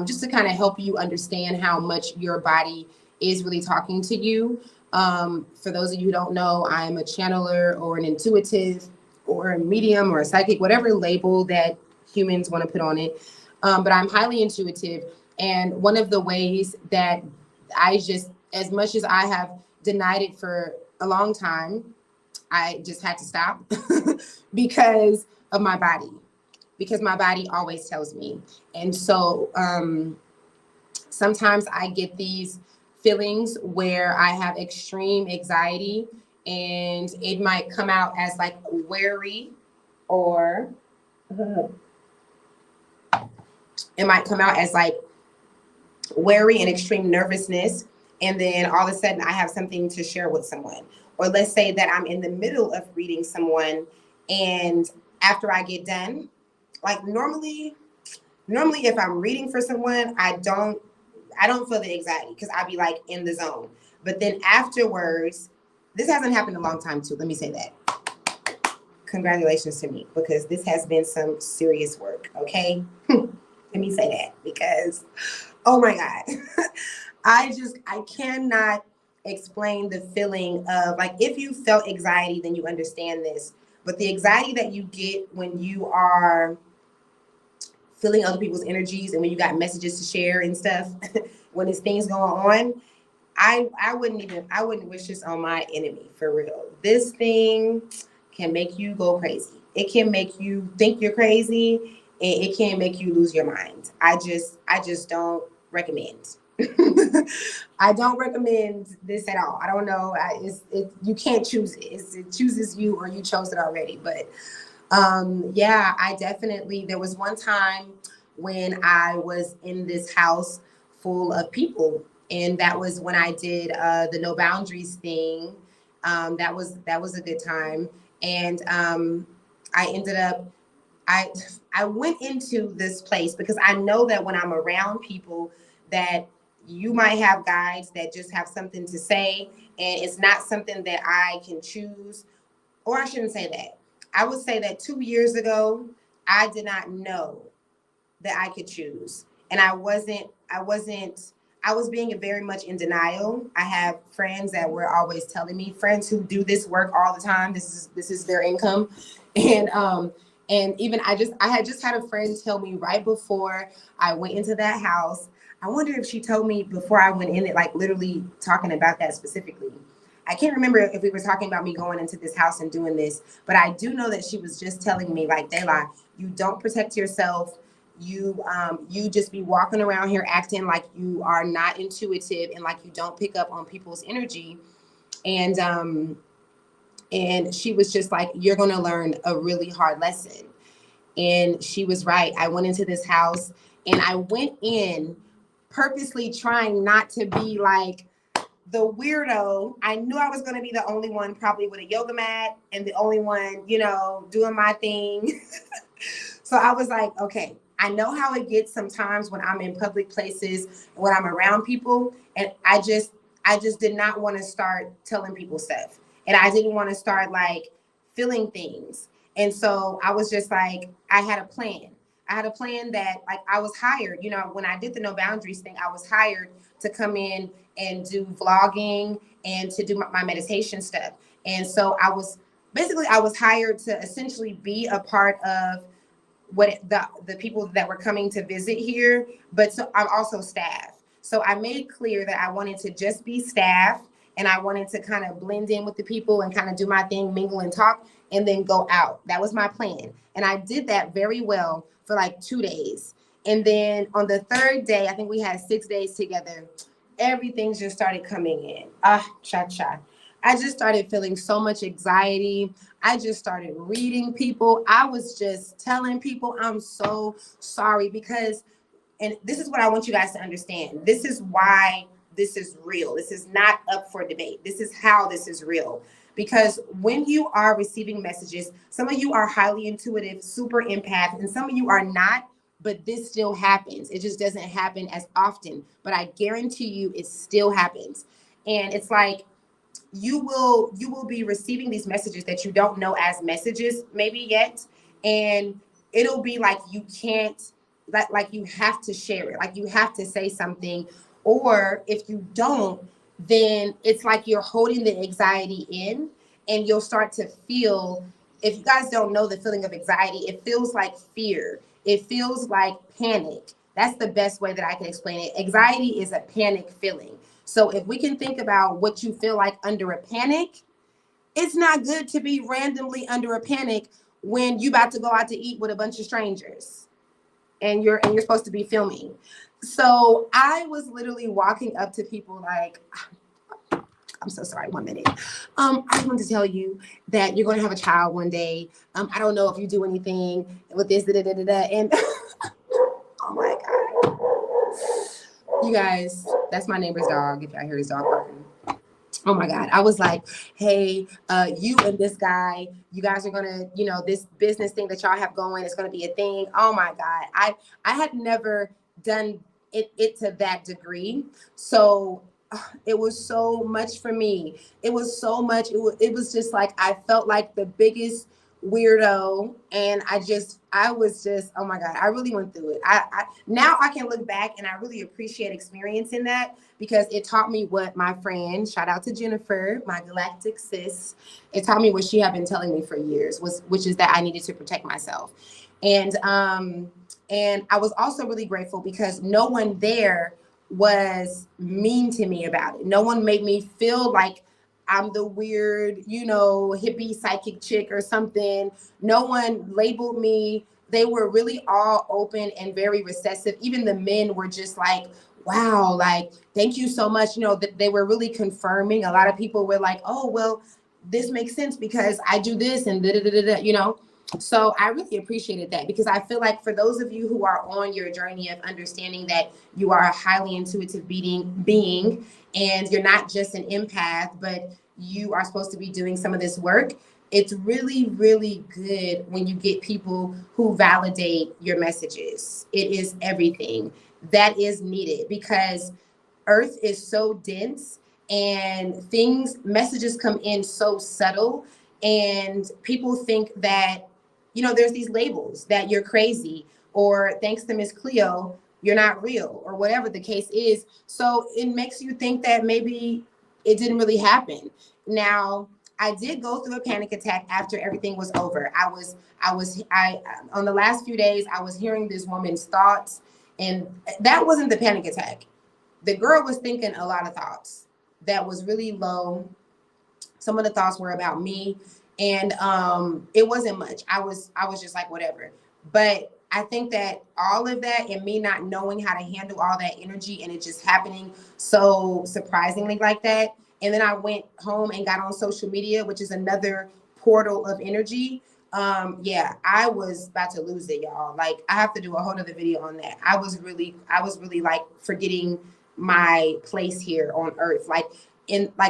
S1: just to kind of help you understand how much your body is really talking to you. For those of you who don't know, I'm a channeler or an intuitive or a medium or a psychic, whatever label that humans want to put on it. But I'm highly intuitive. And one of the ways that I just, as much as I have denied it for a long time, I just had to stop because of my body, because my body always tells me. And so sometimes I get these feelings where I have extreme anxiety, and it might come out as like worry, or it might come out as like worry and extreme nervousness. And then all of a sudden I have something to share with someone. Or let's say that I'm in the middle of reading someone, and after I get done, like normally if I'm reading for someone, I don't feel the anxiety because I'll be like in the zone. But then afterwards, this hasn't happened a long time too. Let me say that. Congratulations to me, because this has been some serious work. Okay. Let me say that, because, oh my God, I cannot explain the feeling of, like, if you felt anxiety, then you understand this. But the anxiety that you get when you are feeling other people's energies and when you got messages to share and stuff, when there's things going on, I wouldn't wish this on my enemy, for real. This thing can make you go crazy. It can make you think you're crazy, and it can make you lose your mind. I just don't recommend. I don't recommend this at all. I don't know. You can't choose it. It chooses you, or you chose it already. But yeah, there was one time when I was in this house full of people, and that was when I did the no boundaries thing. That was a good time. And I ended up, I went into this place because I know that when I'm around people, that you might have guides that just have something to say, and it's not something that I can choose. Or I shouldn't say that. I would say that 2 years ago, I did not know that I could choose. And I was being very much in denial. I have friends that were always telling me, friends who do this work all the time, this is their income. And even I had just had a friend tell me right before I went into that house. I wonder if she told me before I went in it, like literally talking about that specifically. I can't remember if we were talking about me going into this house and doing this, but I do know that she was just telling me, like, Dayla, you don't protect yourself. You just be walking around here acting like you are not intuitive and like you don't pick up on people's energy. And And she was just like, you're going to learn a really hard lesson. And she was right. I went into this house and I went in purposely trying not to be like the weirdo. I knew I was going to be the only one probably with a yoga mat and the only one, doing my thing. So I was like, okay, I know how it gets sometimes when I'm in public places, when I'm around people, and I just did not want to start telling people stuff. And I didn't want to start like feeling things. And so I was just like, I had a plan. I had a plan that like I was hired, when I did the no boundaries thing, I was hired to come in and do vlogging and to do my meditation stuff. And so I was hired to essentially be a part of what the people that were coming to visit here, but so I'm also staff. So I made clear that I wanted to just be staff and I wanted to kind of blend in with the people and kind of do my thing, mingle and talk, and then go out. That was my plan. And I did that very well for like 2 days. And then on the third day, I think we had 6 days together, everything just started coming in. Cha. I just started feeling so much anxiety. I just started reading people. I was just telling people I'm so sorry because, and this is what I want you guys to understand. This is why this is real. This is not up for debate. This is how this is real. Because when you are receiving messages, some of you are highly intuitive, super empath, and some of you are not, but this still happens. It just doesn't happen as often. But I guarantee you it still happens. And it's like, you will be receiving these messages that you don't know as messages maybe yet, and it'll be like you can't, like you have to share it, like you have to say something, or if you don't, then it's like you're holding the anxiety in, and you'll start to feel, if you guys don't know the feeling of anxiety, it feels like fear, it feels like panic. That's the best way that I can explain it. Anxiety is a panic feeling. So if we can think about what you feel like under a panic, it's not good to be randomly under a panic when you about to go out to eat with a bunch of strangers and you're supposed to be filming. So I was literally walking up to people like, I'm so sorry, 1 minute. I just wanted to tell you that you're going to have a child one day. I don't know if you do anything with this, and oh my God. You guys, that's my neighbor's dog. If I hear his dog barking. Oh my God. I was like, hey, you and this guy, you guys are gonna, this business thing that y'all have going, it's gonna be a thing. Oh my God. I had never done it to that degree. So it was so much for me. It was so much. It was just like, I felt like the biggest weirdo, and I was just, oh my God, I really went through it. Now I can look back and I really appreciate experiencing that, because it taught me what my friend, shout out to Jennifer, my galactic sis, it taught me what she had been telling me for years, which is that I needed to protect myself. And I was also really grateful because no one there was mean to me about it. No one made me feel like I'm the weird, hippie psychic chick or something. No one labeled me. They were really all open and very receptive. Even the men were just like, wow, like, thank you so much. They were really confirming. A lot of people were like, oh, well, this makes sense because I do this and da. So I really appreciated that, because I feel like for those of you who are on your journey of understanding that you are a highly intuitive being, and you're not just an empath, but you are supposed to be doing some of this work, it's really, really good when you get people who validate your messages. It is everything that is needed, because Earth is so dense and messages come in so subtle, and people think that, there's these labels that you're crazy, or thanks to Miss Cleo, you're not real, or whatever the case is. So it makes you think that maybe it didn't really happen. Now, I did go through a panic attack after everything was over. I on the last few days, I was hearing this woman's thoughts, and that wasn't the panic attack. The girl was thinking a lot of thoughts that was really low. Some of the thoughts were about me, and it wasn't much. I was just like, whatever. But I think that all of that, and me not knowing how to handle all that energy, and it just happening so surprisingly like that, And then I went home and got on social media, which is another portal of energy. Yeah, I was about to lose it, y'all. Like, I have to do a whole other video on that. I was really like forgetting my place here on earth. Like,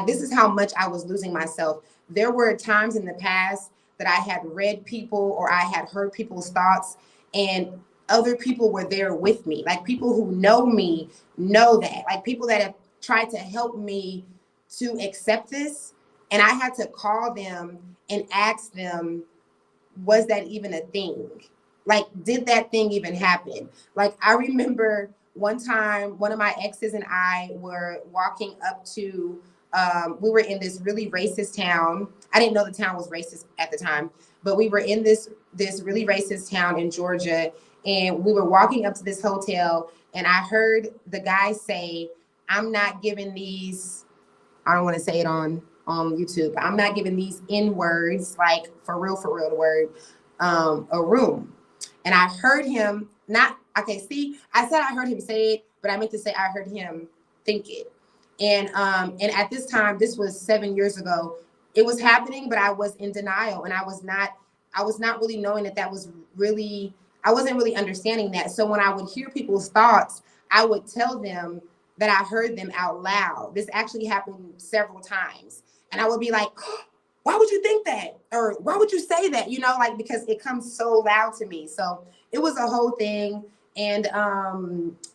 S1: this is how much I was losing myself. There were times in the past that I had read people or I had heard people's thoughts, and other people were there with me. Like, people who know me know that. Like, people that have tried to help me to accept this. And I had to call them and ask them, was that even a thing? Like, did that thing even happen? Like, I remember one time, one of my exes and I were walking up to, we were in this really racist town. I didn't know the town was racist at the time, but we were in this really racist town in Georgia. And we were walking up to this hotel, and I heard the guy say, I'm not giving these, I don't want to say it on YouTube, I'm not giving these N words, like for real, the word, a room. And I heard him I said I heard him say it, but I meant to say I heard him think it. And at this time, this was 7 years ago, it was happening, but I was in denial, and I was not really knowing that was really, I wasn't really understanding that. So when I would hear people's thoughts, I would tell them that I heard them out loud. This actually happened several times. And I would be like, why would you think that? Or why would you say that? You know, like, because it comes so loud to me. So it was a whole thing. And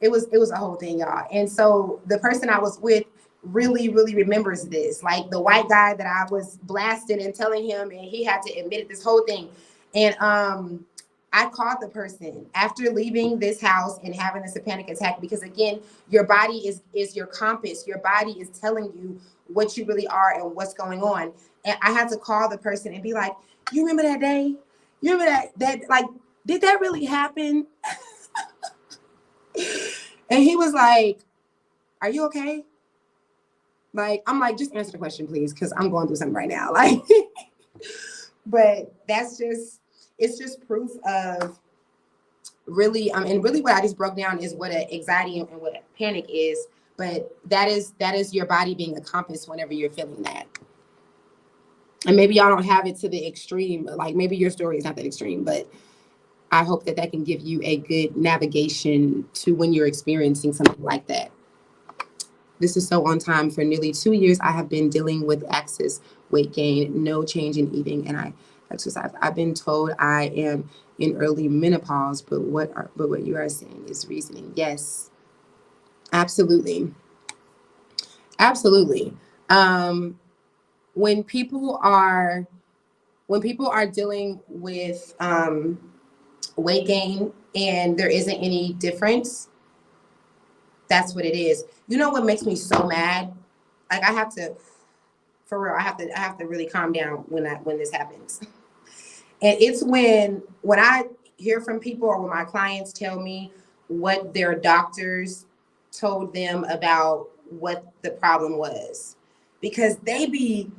S1: it was a whole thing, y'all. And so the person I was with really, really remembers this. Like, the white guy that I was blasting and telling him, and he had to admit this whole thing. And I called the person after leaving this house and having this panic attack, because again, your body is your compass. Your body is telling you what you really are and what's going on. And I had to call the person and be like, you remember that day? You remember that like, did that really happen? And he was like, are you okay? Like, I'm like, just answer the question, please, because I'm going through something right now. Like, but it's just proof of really, and really what I just broke down is what an anxiety and what a panic is. But that is your body being a compass whenever you're feeling that. And maybe y'all don't have it to the extreme. Like, maybe your story is not that extreme, but I hope that can give you a good navigation to when you're experiencing something like that. This is so on time. For nearly 2 years, I have been dealing with excess weight gain, no change in eating, and I exercise. I've been told I am in early menopause, but what you are saying is reasoning. Yes, absolutely. Absolutely. When people are dealing with weight gain and there isn't any difference, that's what it is. You know what makes me so mad? Like, I have to, for real, I have to really calm down when this happens. And it's when I hear from people, or when my clients tell me what their doctors told them about what the problem was, because they be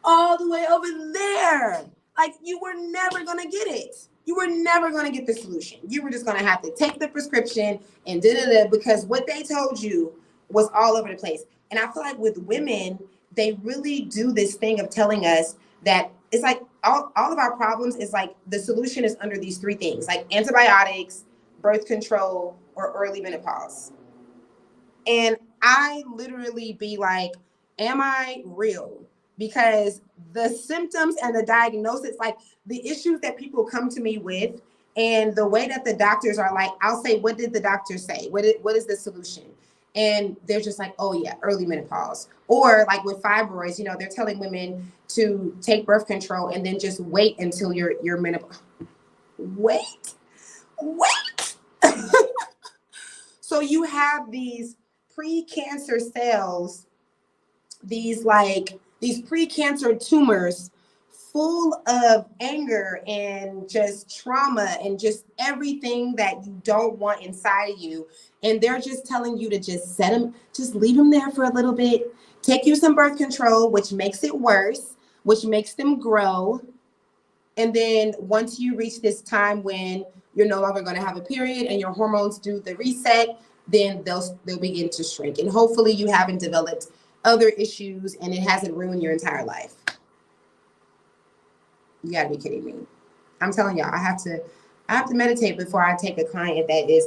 S1: all the way over there. Like, you were never going to get it. You were never going to get the solution. You were just going to have to take the prescription and because what they told you was all over the place. And I feel like with women, they really do this thing of telling us that it's like all of our problems is like the solution is under these three things, like antibiotics, birth control, or early menopause. And I literally be like, am I real? Because the symptoms and the diagnosis, like the issues that people come to me with, and the way that the doctors are like, I'll say, what did the doctor say? What is the solution? And they're just like, oh yeah, early menopause. Or like with fibroids, they're telling women to take birth control and then just wait until your menopause. Wait. So you have these pre-cancer cells, these pre-cancer tumors full of anger and just trauma and just everything that you don't want inside of you. And they're just telling you to just just leave them there for a little bit, take you some birth control, which makes it worse, which makes them grow. And then once you reach this time when you're no longer going to have a period and your hormones do the reset, then they'll begin to shrink. And hopefully you haven't developed other issues and it hasn't ruined your entire life. You gotta be kidding me. I'm telling y'all, I have to meditate before I take a client that is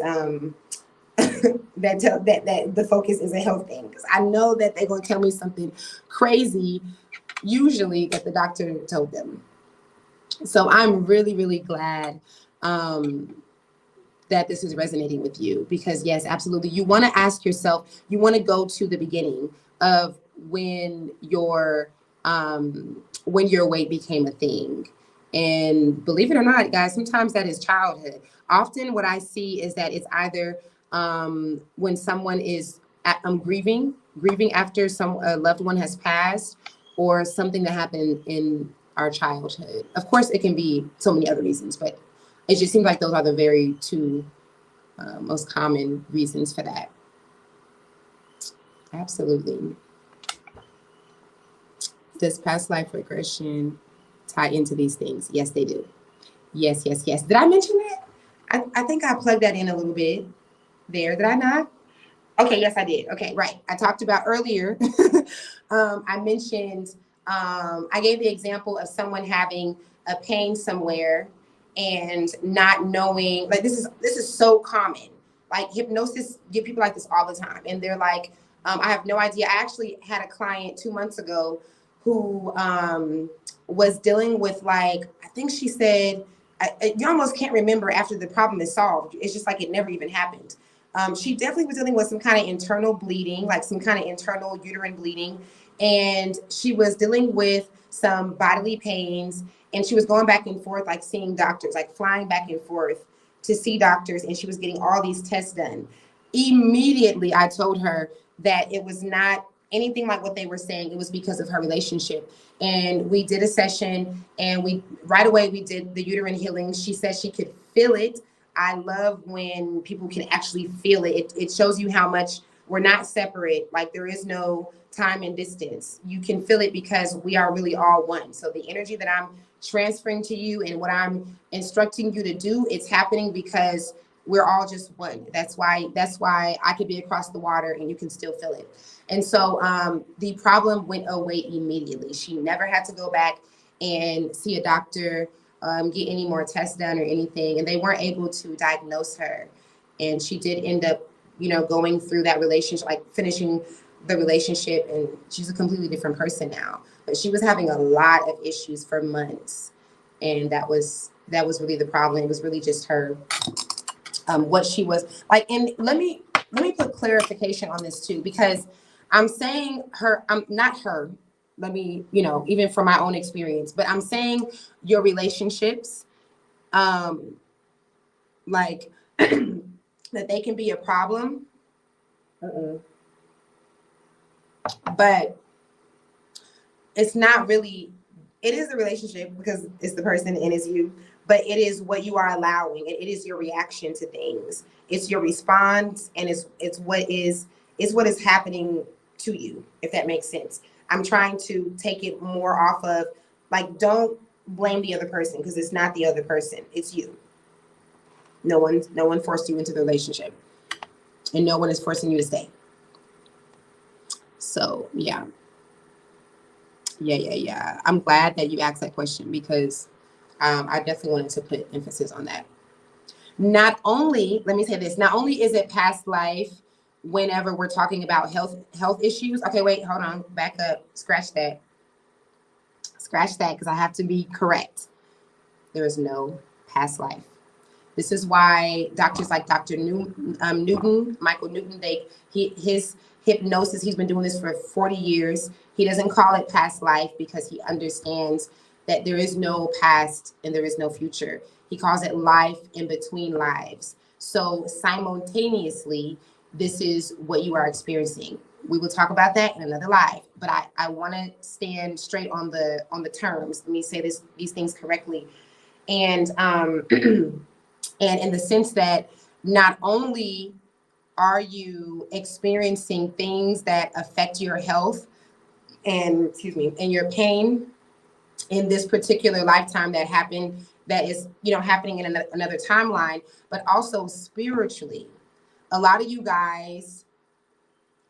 S1: that the focus is a health thing, because I know that they're going to tell me something crazy, usually that the doctor told them. So I'm really, really glad that this is resonating with you, because yes, absolutely. You want to ask yourself, you want to go to the beginning of when your weight became a thing. And believe it or not, guys, sometimes that is childhood. Often what I see is that it's either when someone is grieving after a loved one has passed, or something that happened in our childhood. Of course, it can be so many other reasons, but it just seems like those are the very two most common reasons for that. Absolutely. Does past life regression tie into these things? Yes, they do. Yes, yes, yes. Did I mention that? I think I plugged that in a little bit there. Did I not? Okay, yes, I did. Okay, right. I talked about earlier. I mentioned, I gave the example of someone having a pain somewhere and not knowing, like this is so common. Like hypnosis, get people like this all the time. And they're like, I have no idea. I actually had a client 2 months ago who was dealing with, like, I think she said, you almost can't remember after the problem is solved. It's just like it never even happened. She definitely was dealing with some kind of internal bleeding, like some kind of internal uterine bleeding. And she was dealing with some bodily pains. And she was going back and forth, like seeing doctors, like flying back and forth to see doctors. And she was getting all these tests done. Immediately, I told her that it was not anything like what they were saying. It was because of her relationship. And we did a session, and right away we did the uterine healing. She said she could feel it. I love when people can actually feel it. It shows you how much we're not separate. Like there is no time and distance. You can feel it because we are really all one. So the energy that I'm transferring to you and what I'm instructing you to do, it's happening because we're all just one. That's why I could be across the water and you can still feel it. And so the problem went away immediately. She never had to go back and see a doctor, get any more tests done or anything. And they weren't able to diagnose her. And she did end up, going through that relationship, like finishing the relationship. And she's a completely different person now. But she was having a lot of issues for months. And that was really the problem. It was really just her, what she was like. And let me put clarification on this too, because I'm saying I'm not her. Let me, even from my own experience, but I'm saying your relationships, like that they can be a problem. But it's not really, it is a relationship because it's the person and it's you, but it is what you are allowing. It is your reaction to things. It's your response, and it's what is happening to you, if that makes sense. I'm trying to take it more off of, like, don't blame the other person, because it's not the other person, it's you. No one forced you into the relationship, and no one is forcing you to stay. So yeah. I'm glad that you asked that question, because I definitely wanted to put emphasis on that. Not only, let me say this, not only is it past life whenever we're talking about health issues. Okay, wait, hold on, back up, scratch that, because I have to be correct. There is no past life. This is why doctors like Dr. Newton, Michael Newton, his hypnosis, he's been doing this for 40 years. He doesn't call it past life because he understands that there is no past and there is no future. He calls it life in between lives. So simultaneously, this is what you are experiencing. We will talk about that in another live, but I want to stand straight on the terms. Let me say these things correctly. And and in the sense that not only are you experiencing things that affect your health and your pain in this particular lifetime that happened, that is, happening in another timeline, but also spiritually. A lot of you guys,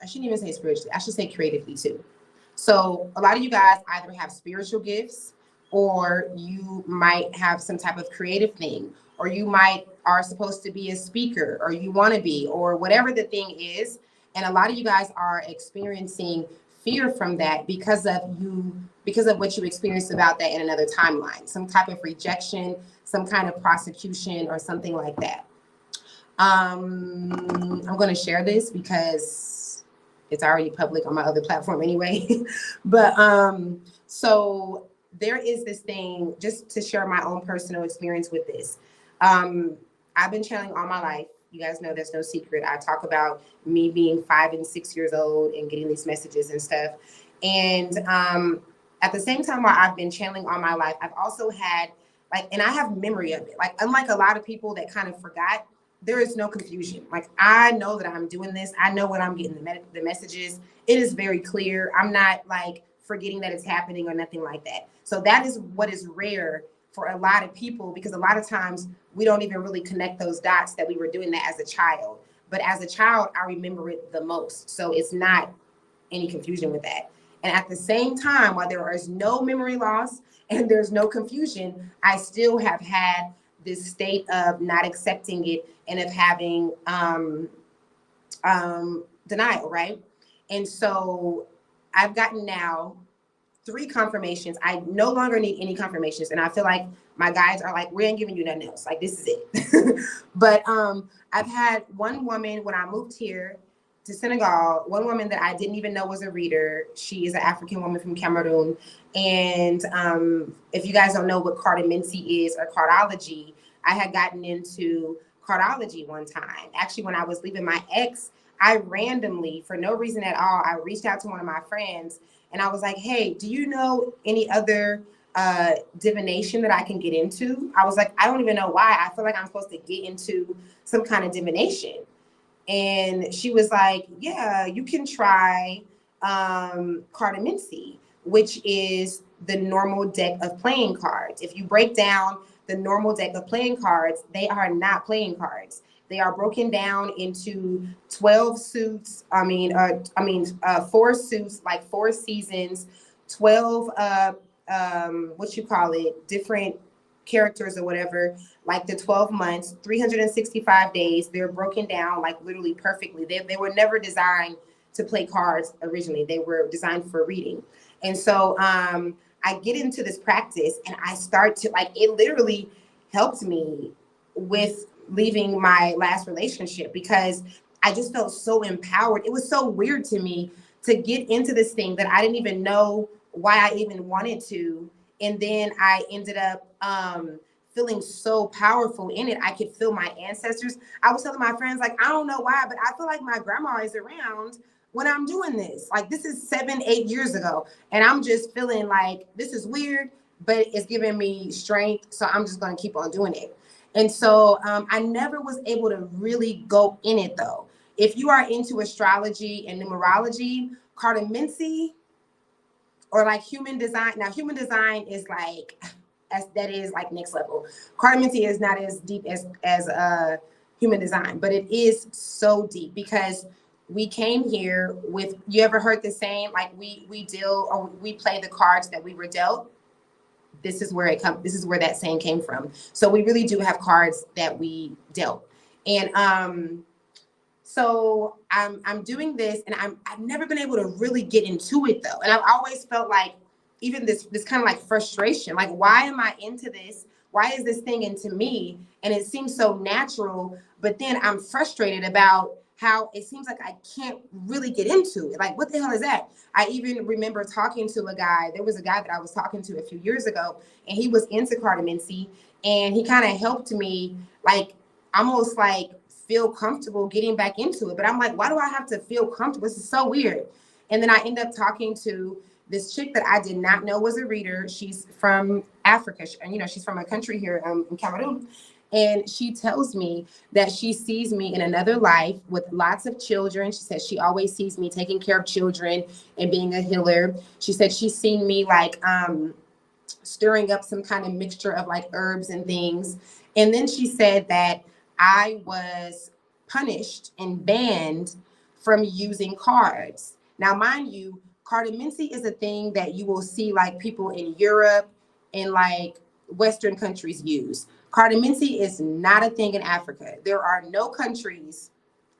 S1: I shouldn't even say spiritually, I should say creatively too. So a lot of you guys either have spiritual gifts, or you might have some type of creative thing, or you might are supposed to be a speaker, or you want to be, or whatever the thing is. And a lot of you guys are experiencing fear from that because of what you experienced about that in another timeline, some type of rejection, some kind of prosecution, or something like that. I'm going to share this because it's already public on my other platform anyway. But so there is this thing, just to share my own personal experience with this. I've been channeling all my life. You guys know there's no secret. I talk about me being 5 and 6 years old and getting these messages and stuff. And at the same time, while I've been channeling all my life, I've also had and I have memory of it. Like, unlike a lot of people that kind of forgot, there is no confusion. Like, I know that I'm doing this. I know when I'm getting the messages. It is very clear. I'm not like forgetting that it's happening or nothing like that. So that is what is rare for a lot of people, because a lot of times we don't even really connect those dots that we were doing that as a child. But as a child, I remember it the most. So it's not any confusion with that. And at the same time, while there is no memory loss and there's no confusion, I still have had this state of not accepting it and of having denial, right? And so I've gotten now 3 confirmations. I no longer need any confirmations. And I feel like my guides are like, we ain't giving you nothing else. Like, this is it. But I've had one woman when I moved here to Senegal, one woman that I didn't even know was a reader. She is an African woman from Cameroon. And if you guys don't know what cartomancy is or cartology, I had gotten into cartology one time. Actually, when I was leaving my ex, I randomly, for no reason at all, I reached out to one of my friends and I was like, hey, do you know any other divination that I can get into? I was like, I don't even know why. I feel like I'm supposed to get into some kind of divination. And she was like, yeah, you can try cartomancy, which is the normal deck of playing cards. If you break down the normal deck of playing cards, they are not playing cards. They are broken down into 12 suits. 4 suits, like 4 seasons, 12, different characters or whatever, like the 12 months, 365 days. They're broken down like literally perfectly. They were never designed to play cards originally. They were designed for reading. And so I get into this practice and I start to it literally helped me with leaving my last relationship, because I just felt so empowered. It was so weird to me to get into this thing that I didn't even know why I even wanted to. And then I ended up feeling so powerful in it. I could feel my ancestors. I was telling my friends, like, I don't know why, but I feel like my grandma is around when I'm doing this. Like, this is 7, 8 years ago. And I'm just feeling like this is weird, but it's giving me strength. So I'm just going to keep on doing it. And so I never was able to really go in it, though. If you are into astrology and numerology, cartomancy, or like human design. Now, human design is that is like next level. Cartomancy is not as deep as human design, but it is so deep, because we came here with, you ever heard the saying, like, we play the cards that we were dealt? This is where that saying came from. So we really do have cards that we dealt. And so I'm doing this, and I've never been able to really get into it, though. And I've always felt like even this kind of like frustration, like, why am I into this? Why is this thing into me? And it seems so natural, but then I'm frustrated about how it seems like I can't really get into it. Like, what the hell is that? I even remember talking to a guy. There was a guy that I was talking to a few years ago, and he was into cartomancy, and he kind of helped me, like, almost like feel comfortable getting back into it. But I'm like, why do I have to feel comfortable? This is so weird. And then I end up talking to this chick that I did not know was a reader. She's from Africa, and she's from a country here in Cameroon. And she tells me that she sees me in another life with lots of children. She says she always sees me taking care of children and being a healer. She said she's seen me like stirring up some kind of mixture of like herbs and things. And then she said that I was punished and banned from using cards. Now, mind you, cardamancy is a thing that you will see like people in Europe and like Western countries use. Cardamancy is not a thing in Africa. There are no countries,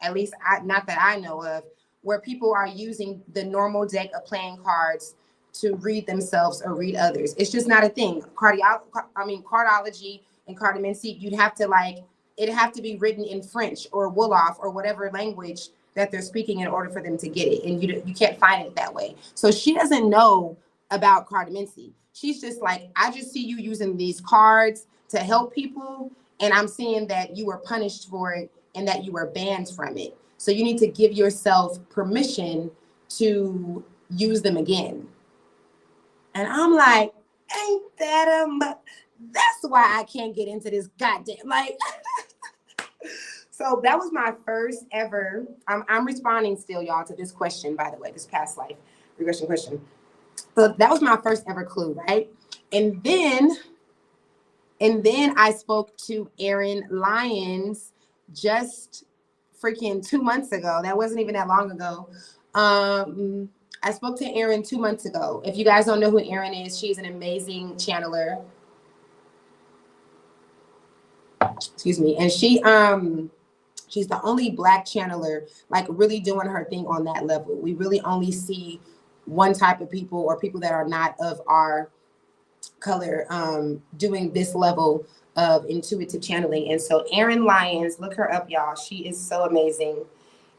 S1: at least not that I know of, where people are using the normal deck of playing cards to read themselves or read others. It's just not a thing. Cardology and cardamancy, you'd have to like, it'd have to be written in French or Wolof or whatever language that they're speaking in order for them to get it. And you can't find it that way. So she doesn't know about cardamancy. She's just like, I just see you using these cards to help people. And I'm seeing that you were punished for it and that you were banned from it. So you need to give yourself permission to use them again. And I'm like, ain't that that's why I can't get into this goddamn, like, so that was my first ever, I'm responding still, y'all, to this question, by the way, this past life regression question. So that was my first ever clue, right? And then I spoke to Erin Lyons just freaking 2 months ago. That wasn't even that long ago. I spoke to Erin 2 months ago. If you guys don't know who Erin is, she's an amazing channeler. Excuse me. And she's the only Black channeler, like really doing her thing on that level. We really only see one type of people or people that are not of our color doing this level of intuitive channeling. And so Erin Lyons, look her up, y'all. She is so amazing.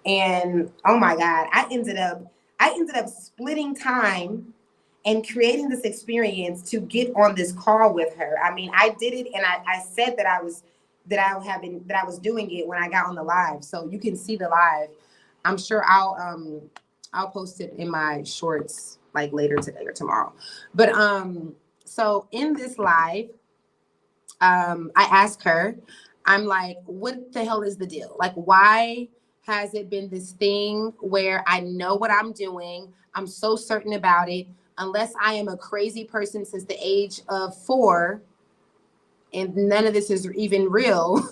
S1: And oh my God, I ended up splitting time and creating this experience to get on this call with her. I mean, I did it, and I said that I was doing it when I got on the live. So you can see the live. I'm sure I'll post it in my shorts like later today or tomorrow. But so in this live, I asked her, I'm like, what the hell is the deal? Like, why has it been this thing where I know what I'm doing? I'm so certain about it. Unless I am a crazy person since the age of 4 and none of this is even real,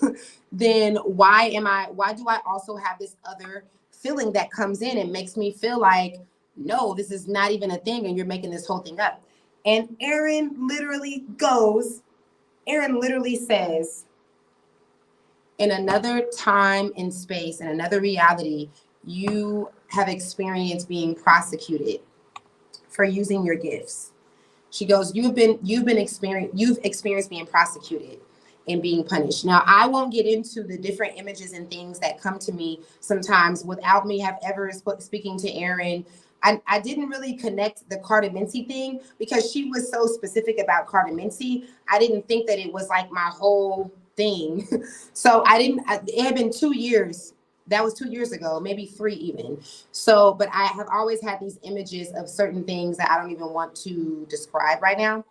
S1: then why do I also have this other feeling that comes in and makes me feel like, no, this is not even a thing and you're making this whole thing up. And Erin literally says, in another time and space, in another reality, you have experienced being prosecuted for using your gifts. She goes, you've experienced being prosecuted and being punished. Now, I won't get into the different images and things that come to me sometimes without me have ever speaking to Erin. I didn't really connect the cardamancy thing because she was so specific about cardamancy. I didn't think that it was like my whole thing. So it had been 2 years. That was 2 years ago, maybe 3 even. So, but I have always had these images of certain things that I don't even want to describe right now.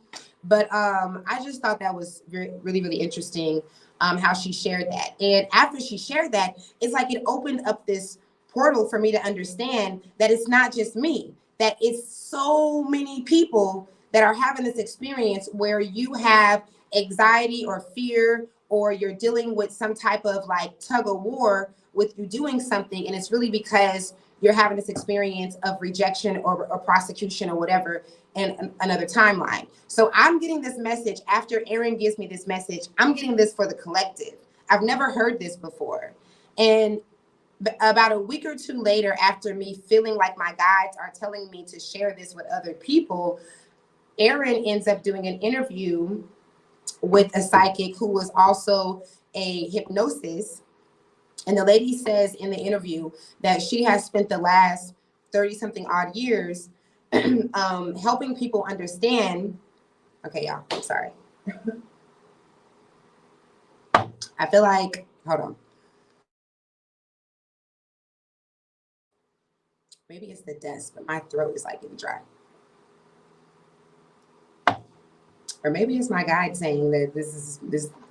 S1: But I just thought that was really, really interesting how she shared that. And after she shared that, it's like it opened up this portal for me to understand that it's not just me, that it's so many people that are having this experience where you have anxiety or fear, or you're dealing with some type of like tug of war with you doing something. And it's really because you're having this experience of rejection or prosecution or whatever in another timeline. So I'm getting this message after Erin gives me this message. I'm getting this for the collective. I've never heard this before. And about a week or two later, after me feeling like my guides are telling me to share this with other people, Erin ends up doing an interview with a psychic who was also a hypnosis. And the lady says in the interview that she has spent the last 30 something odd years helping people understand. Okay, y'all, I'm sorry. I feel like, hold on. Maybe it's the dust, but my throat is like getting dry. Or maybe it's my guide saying that this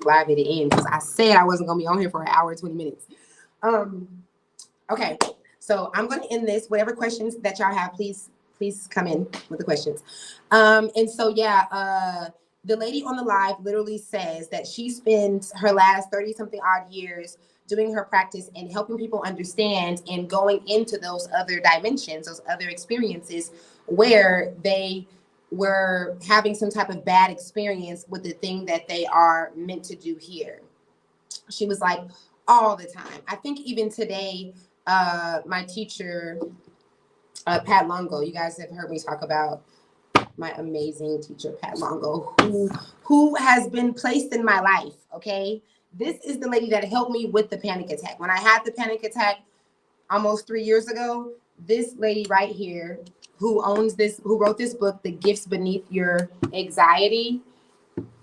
S1: live at the end because I said I wasn't gonna be on here for an hour and 20 minutes. Okay, so I'm gonna end this. Whatever questions that y'all have, please come in with the questions. And so yeah, the lady on the live literally says that she spends her last 30 something odd years doing her practice and helping people understand and going into those other dimensions, those other experiences where they were having some type of bad experience with the thing that they are meant to do here. She was like, all the time. I think even today, my teacher, Pat Longo, you guys have heard me talk about my amazing teacher, Pat Longo, who has been placed in my life, okay? This is the lady that helped me with the panic attack. When I had the panic attack almost 3 years ago, this lady right here, who wrote this book, The Gifts Beneath Your Anxiety,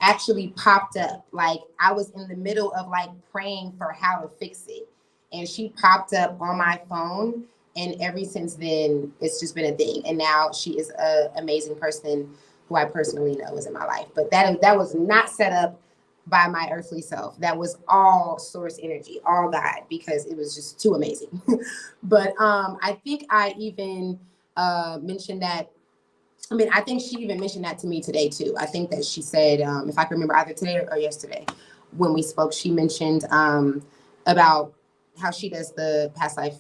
S1: actually popped up. Like, I was in the middle of like praying for how to fix it, and she popped up on my phone, and ever since then it's just been a thing. And now she is an amazing person who I personally know is in my life. But that was not set up by my earthly self. That was all source energy, all God, because it was just too amazing. But I think I even mentioned that. I mean, I think she even mentioned that to me today too. I think that she said, if I can remember, either today or yesterday when we spoke, she mentioned about how she does the past life,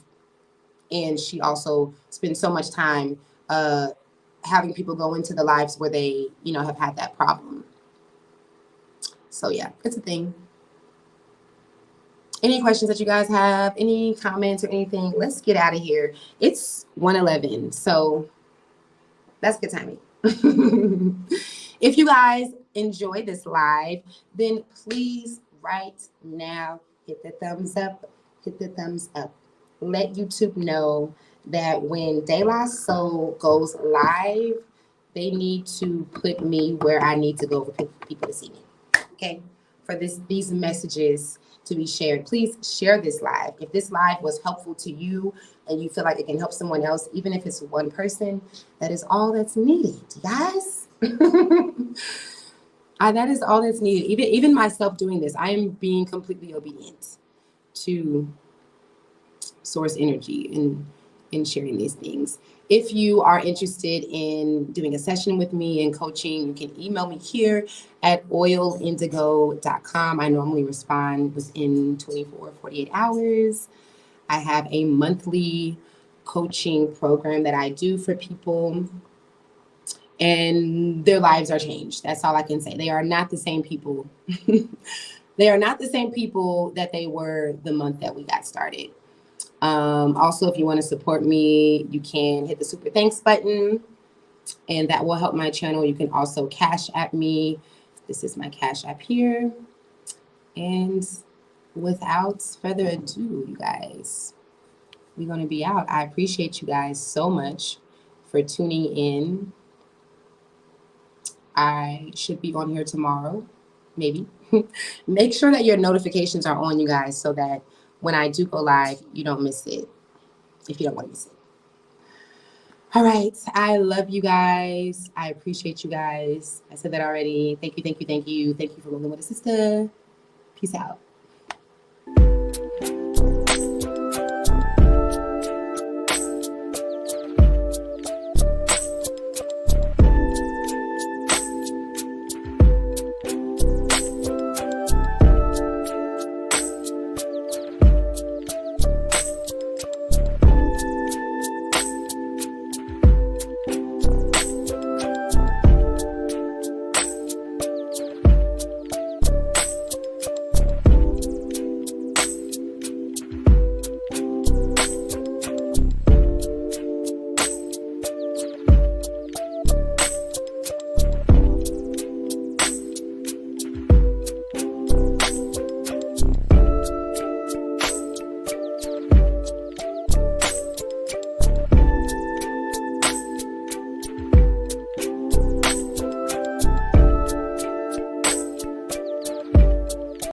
S1: and she also spends so much time having people go into the lives where they, have had that problem. So yeah, it's a thing. Any questions that you guys have? Any comments or anything? Let's get out of here. It's 1:11, so that's good timing. If you guys enjoy this live, then please right now hit the thumbs up. Hit the thumbs up. Let YouTube know that when De La Soul goes live, they need to put me where I need to go for people to see me. Okay? For these messages to be shared, please share this live. If this live was helpful to you and you feel like it can help someone else, even if it's one person, that is all that's needed, guys. That is all that's needed. Even myself doing this, I am being completely obedient to source energy in sharing these things. If you are interested in doing a session with me and coaching, you can email me here at oilindigo.com. I normally respond within 24, 48 hours. I have a monthly coaching program that I do for people, and their lives are changed. That's all I can say. They are not the same people. They are not the same people that they were the month that we got started. Also, if you want to support me, you can hit the super thanks button, and that will help my channel. You can also cash app me. This is my cash app here. And without further ado, you guys, we're going to be out. I appreciate you guys so much for tuning in. I should be on here tomorrow, maybe. Make sure that your notifications are on, you guys, so that when I do go live, you don't miss it, if you don't want to miss it. All right. I love you guys. I appreciate you guys. I said that already. Thank you, thank you, thank you. Thank you for rolling with a sister. Peace out.